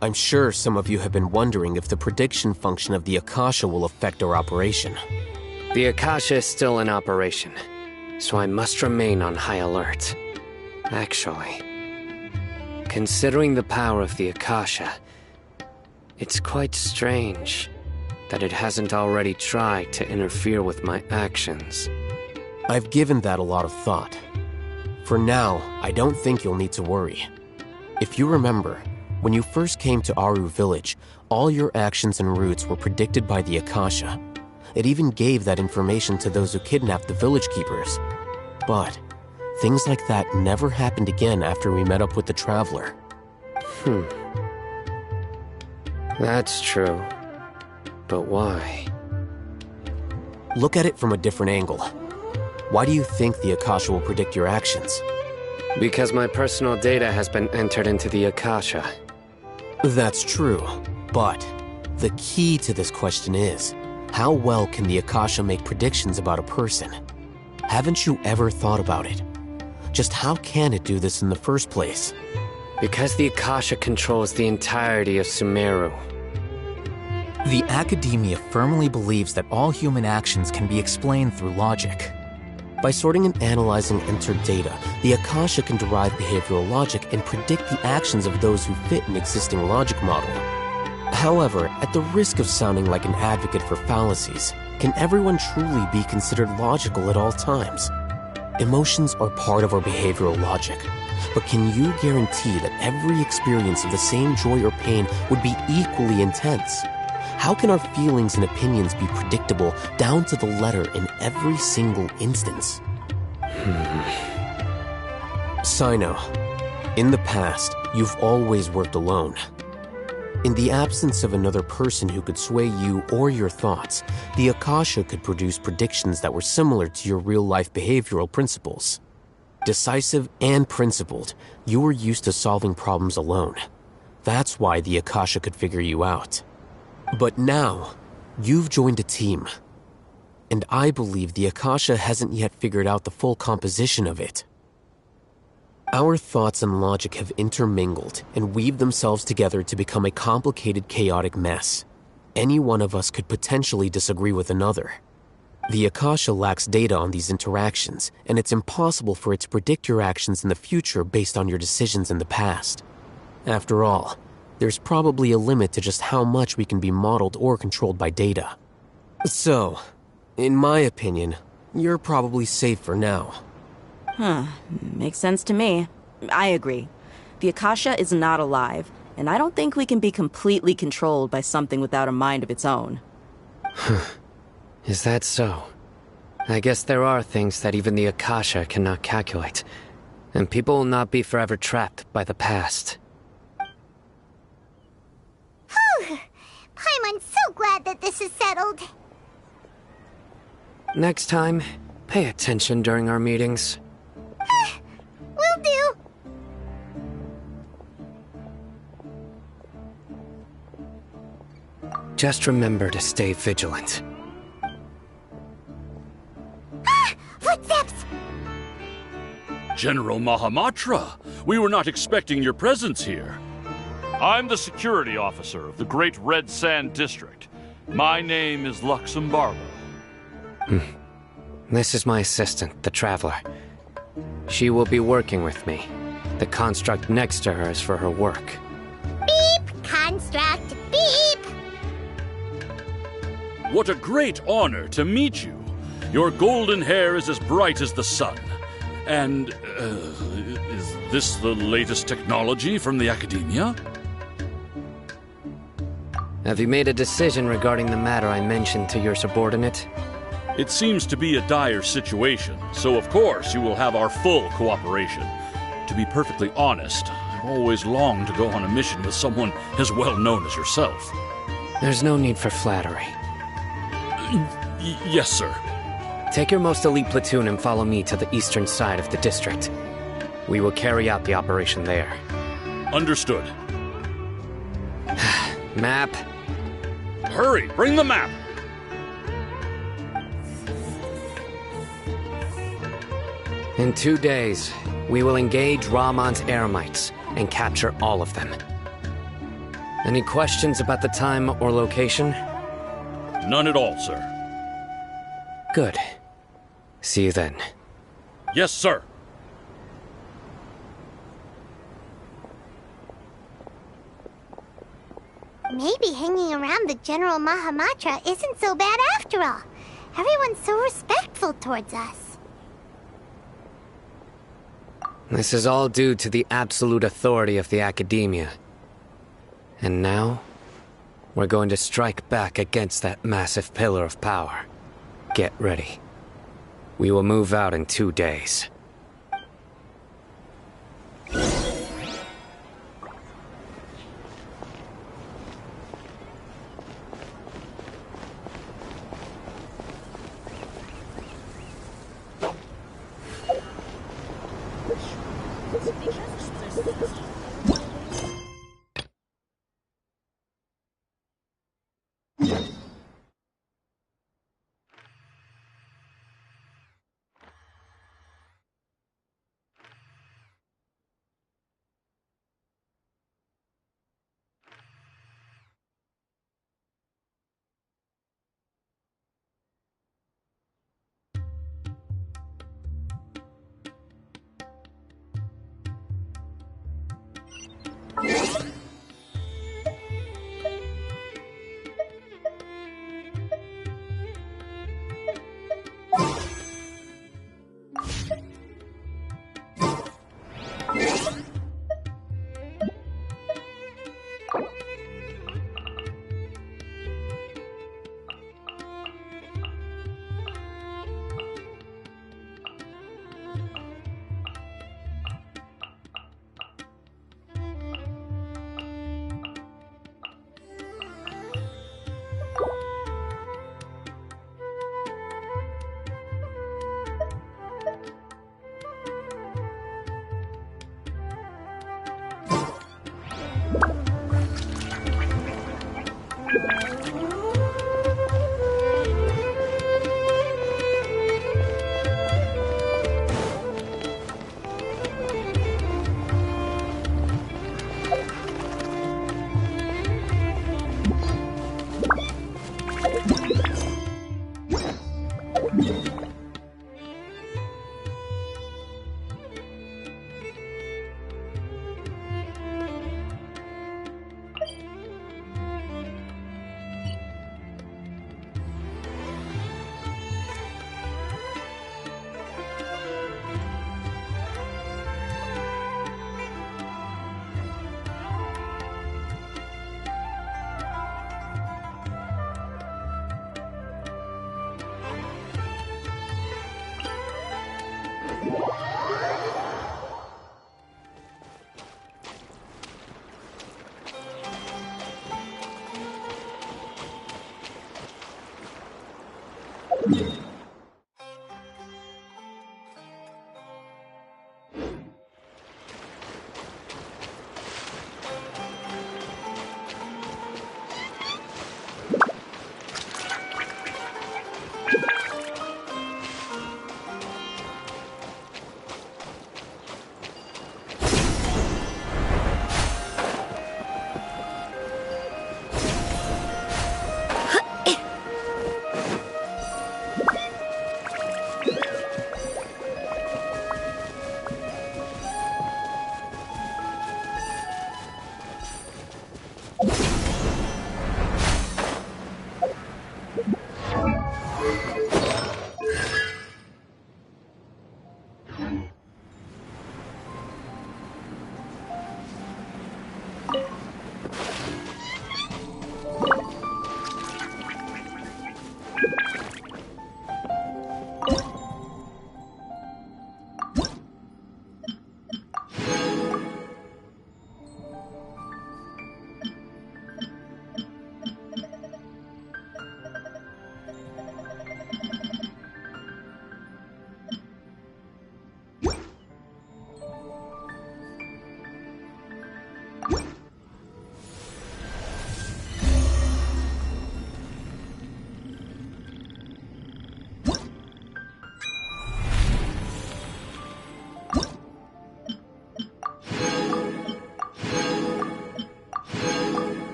I'm sure some of you have been wondering if the prediction function of the Akasha will affect our operation. The Akasha is still in operation, so I must remain on high alert. Actually, considering the power of the Akasha, it's quite strange that it hasn't already tried to interfere with my actions. I've given that a lot of thought. For now, I don't think you'll need to worry. If you remember, when you first came to Aru Village, all your actions and routes were predicted by the Akasha. It even gave that information to those who kidnapped the village keepers. But things like that never happened again after we met up with the Traveler. That's true. But why? Look at it from a different angle. Why do you think the Akasha will predict your actions? Because my personal data has been entered into the Akasha. That's true, but the key to this question is, how well can the Akasha make predictions about a person? Haven't you ever thought about it? Just how can it do this in the first place? Because the Akasha controls the entirety of Sumeru. The Academia firmly believes that all human actions can be explained through logic. By sorting and analyzing entered data, the Akasha can derive behavioral logic and predict the actions of those who fit an existing logic model. However, at the risk of sounding like an advocate for fallacies, can everyone truly be considered logical at all times? Emotions are part of our behavioral logic, but can you guarantee that every experience of the same joy or pain would be equally intense? How can our feelings and opinions be predictable down to the letter in every single instance? Sino, in the past, you've always worked alone. In the absence of another person who could sway you or your thoughts, the Akasha could produce predictions that were similar to your real-life behavioral principles. Decisive and principled, you were used to solving problems alone. That's why the Akasha could figure you out. But now, you've joined a team. And I believe the Akasha hasn't yet figured out the full composition of it. Our thoughts and logic have intermingled and weaved themselves together to become a complicated, chaotic mess. Any one of us could potentially disagree with another. The Akasha lacks data on these interactions, and it's impossible for it to predict your actions in the future based on your decisions in the past. After all, there's probably a limit to just how much we can be modeled or controlled by data. So, in my opinion, you're probably safe for now. Makes sense to me. I agree. The Akasha is not alive, and I don't think we can be completely controlled by something without a mind of its own. Is that so? I guess there are things that even the Akasha cannot calculate, and people will not be forever trapped by the past. Whew! Paimon's so glad that this is settled. Next time, pay attention during our meetings. Will do. Just remember to stay vigilant. Footsteps! General Mahamatra, we were not expecting your presence here. I'm the security officer of the Great Red Sand District. My name is Luxembargo. This is my assistant, the Traveler. She will be working with me. The construct next to her is for her work. Beep! Construct, beep! What a great honor to meet you. Your golden hair is as bright as the sun. And, is this the latest technology from the Academia? Have you made a decision regarding the matter I mentioned to your subordinate? It seems to be a dire situation, so of course you will have our full cooperation. To be perfectly honest, I've always longed to go on a mission with someone as well known as yourself. There's no need for flattery. Yes, sir. Take your most elite platoon and follow me to the eastern side of the district. We will carry out the operation there. Understood. Map. Hurry, bring the map! In 2 days, we will engage Rahman's Eremites and capture all of them. Any questions about the time or location? None at all, sir. Good. See you then. Yes, sir. Maybe hanging around the General Mahamatra isn't so bad after all. Everyone's so respectful towards us. This is all due to the absolute authority of the Academia. And now, we're going to strike back against that massive pillar of power. Get ready. We will move out in 2 days.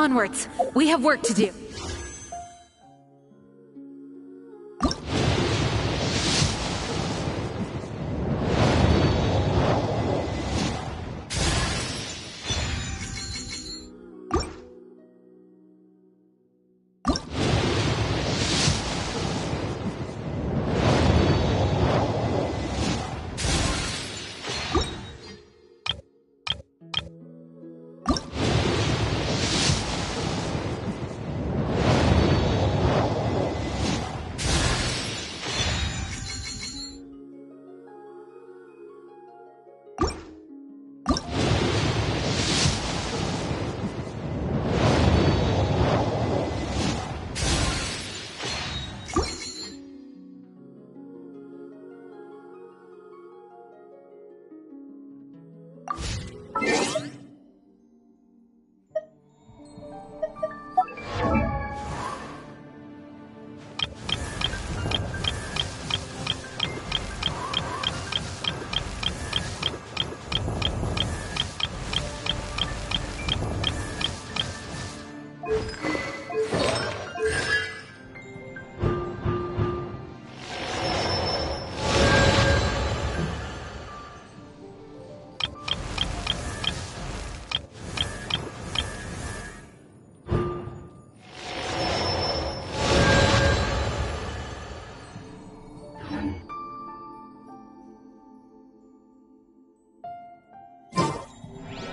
Onwards. We have work to do.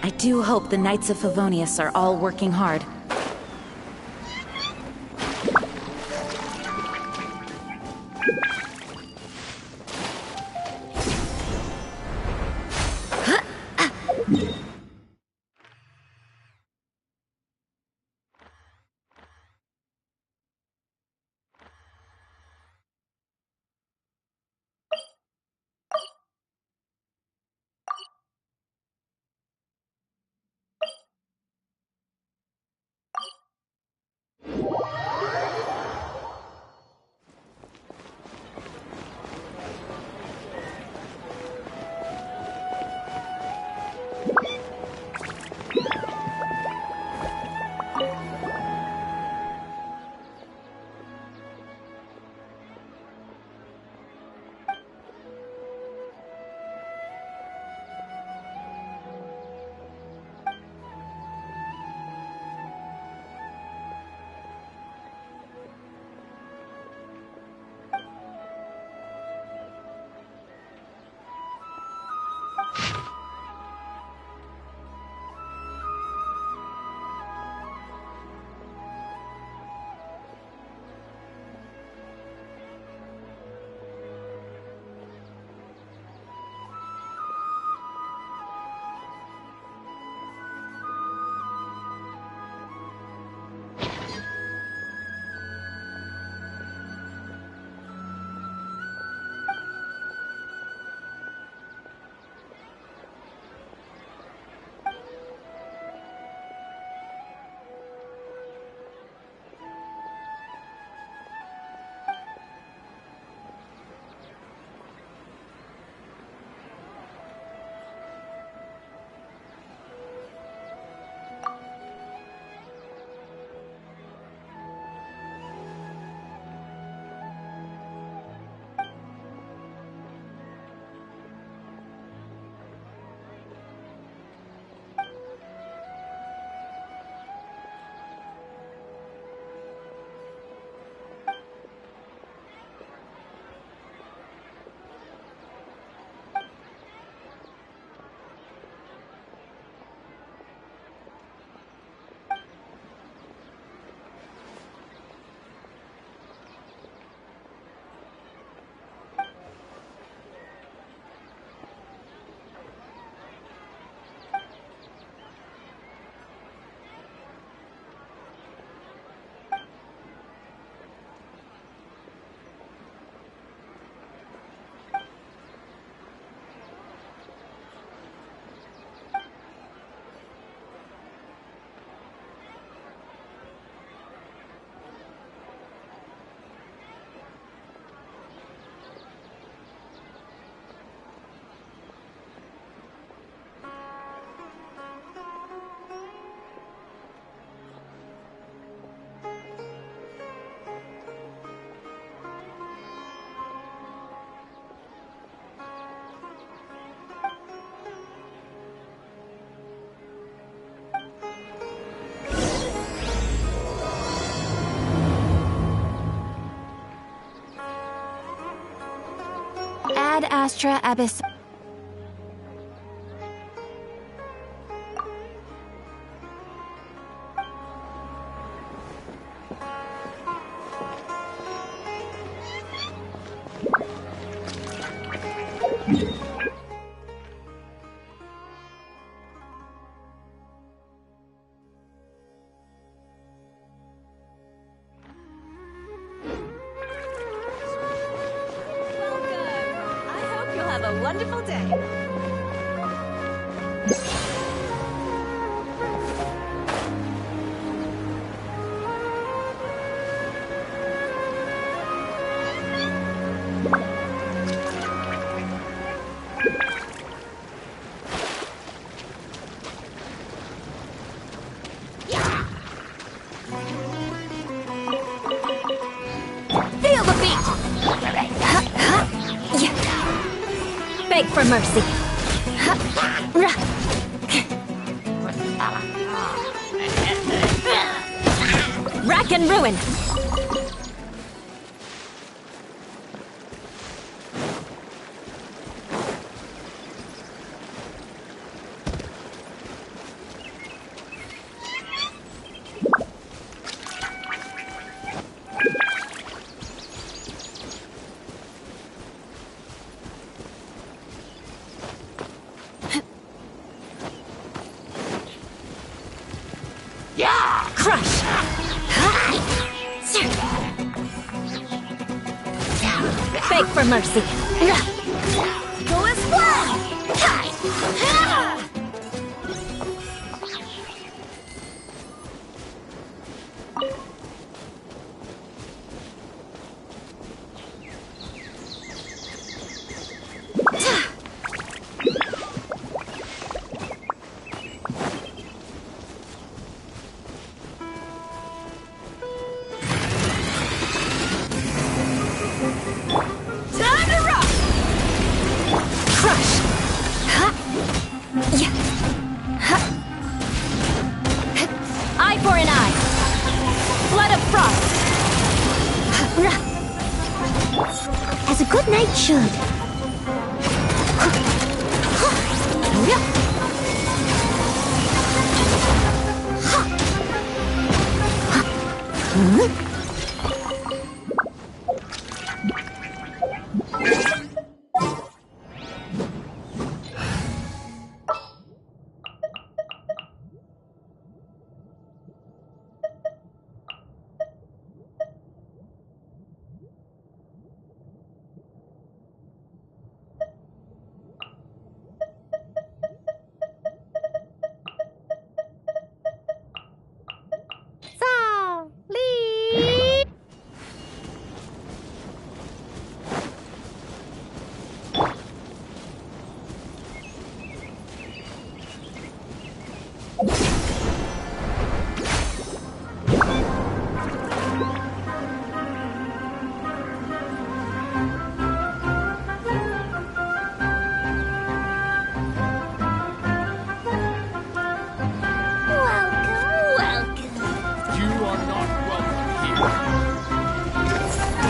I do hope the Knights of Favonius are all working hard. Astra Abyss. Have a wonderful day. Feel the beat! Beg for mercy. Rack and ruin. Crush! Beg for mercy. Go as well! Eye for an eye. Blood of frost. As a good knight should.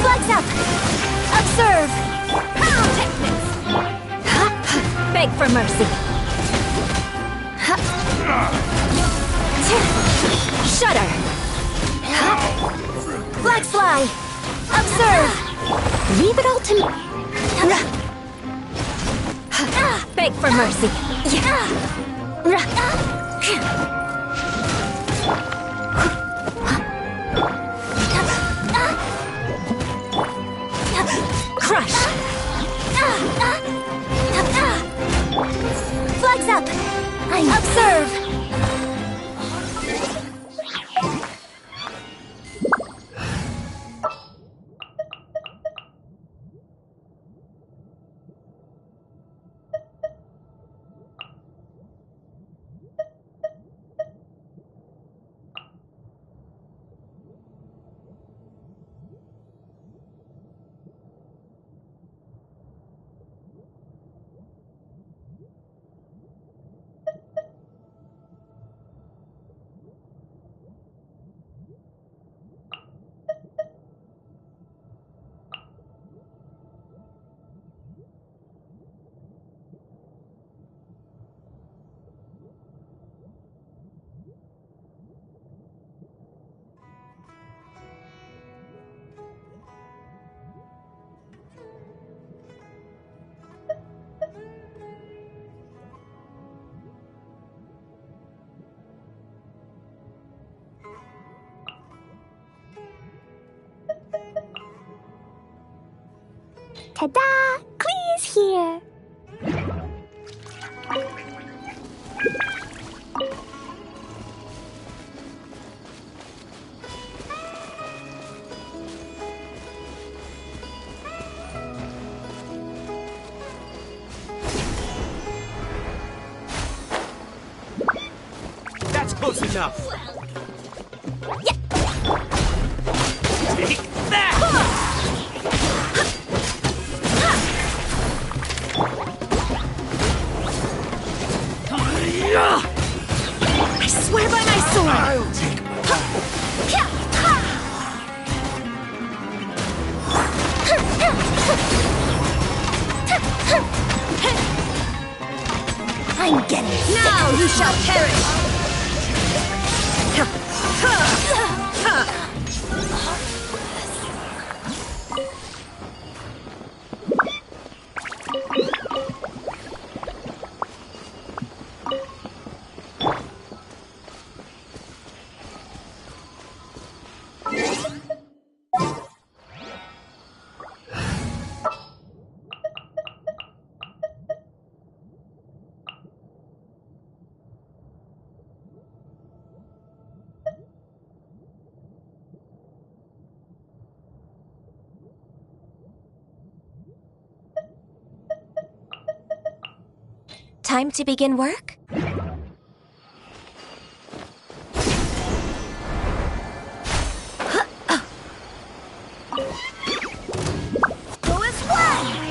Flags up! Observe! Beg for mercy. Shudder! Flags fly! Observe! Leave it all to me. Beg for mercy. Crush! Flags up! Observe! Ta-da! Clee's here! That's close enough. Take that! I swear by my sword! I'll take I'm getting it. Now you shall perish! Time to begin work? Go as one!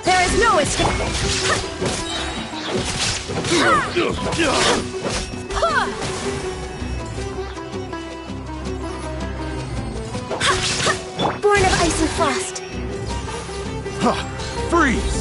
There is no escape! Born of ice and frost. Freeze!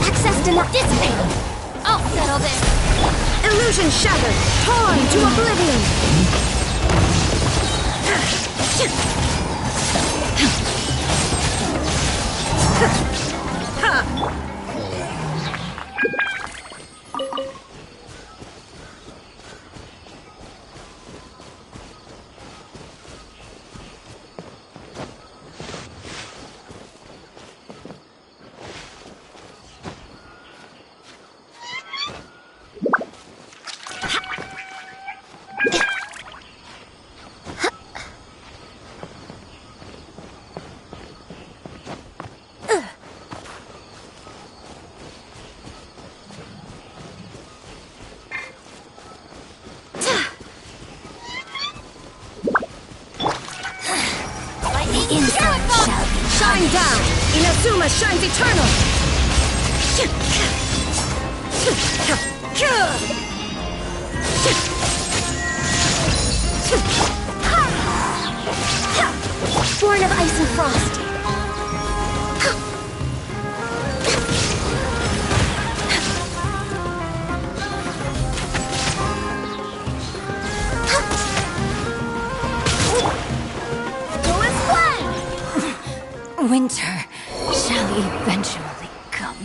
Access denied. Dissipate. I'll settle this. Illusion shattered. Torn to oblivion. Shine down! Inazuma shines eternal! Born of ice and frost! Winter shall eventually come.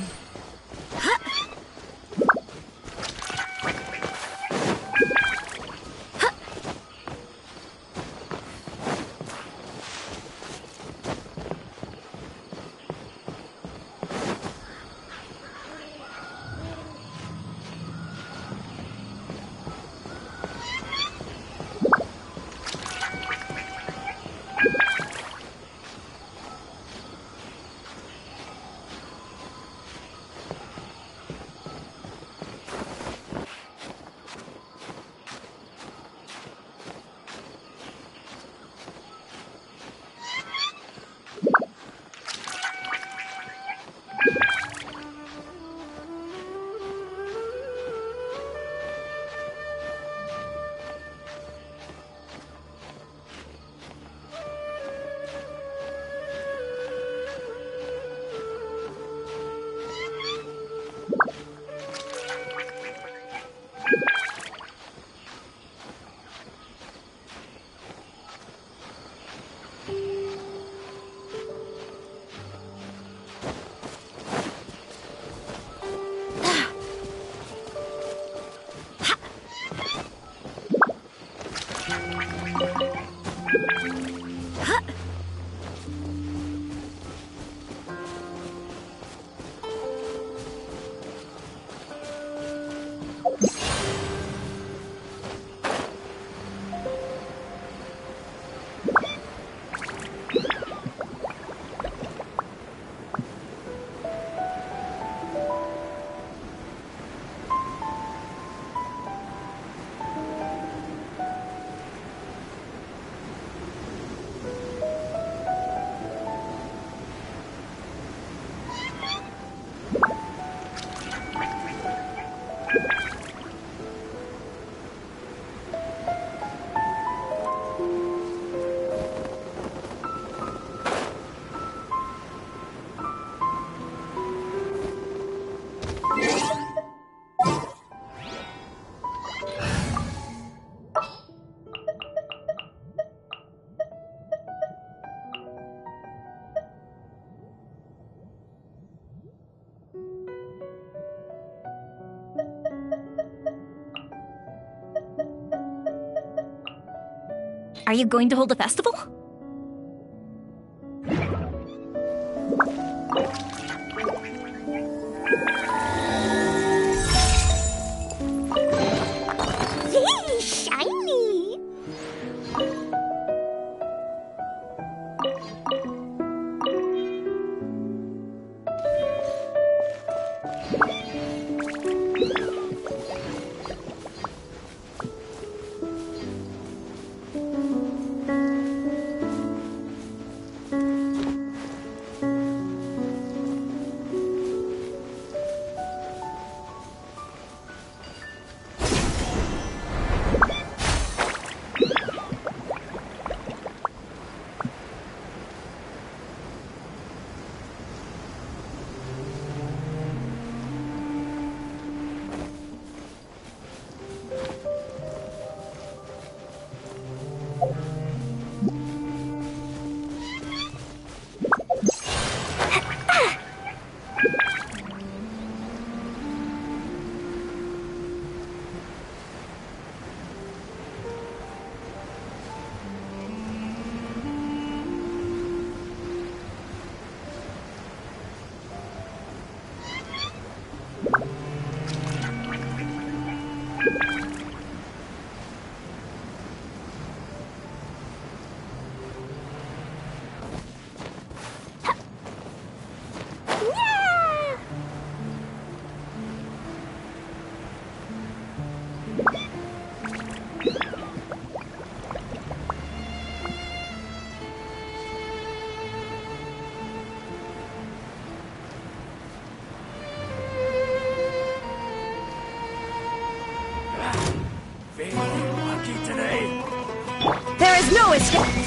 Are you going to hold a festival? Yay, shiny!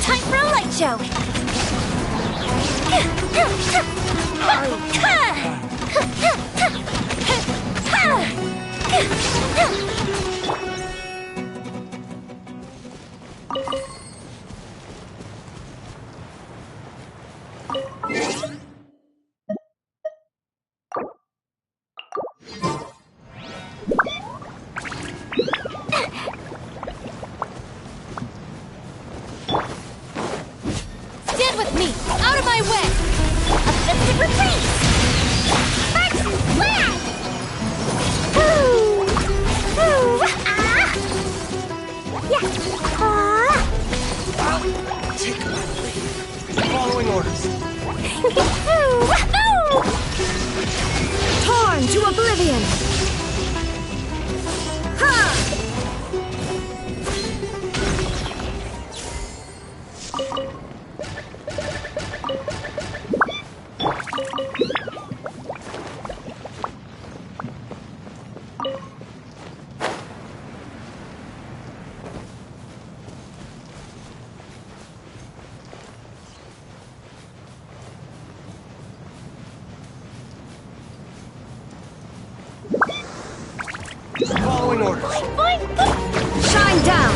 Time for a light show! Stand with me! Out of my way! Uplifted retreat! Sparks and flash! Ooh! Ooh! Ah! Yeah! Ah! Take my lead. Following orders. Ooh! Ooh! Torn to oblivion! Ha! Following orders. Shine down!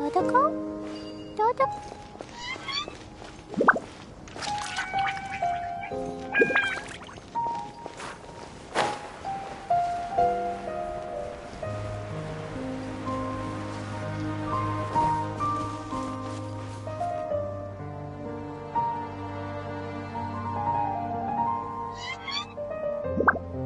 Dodo? Dodo?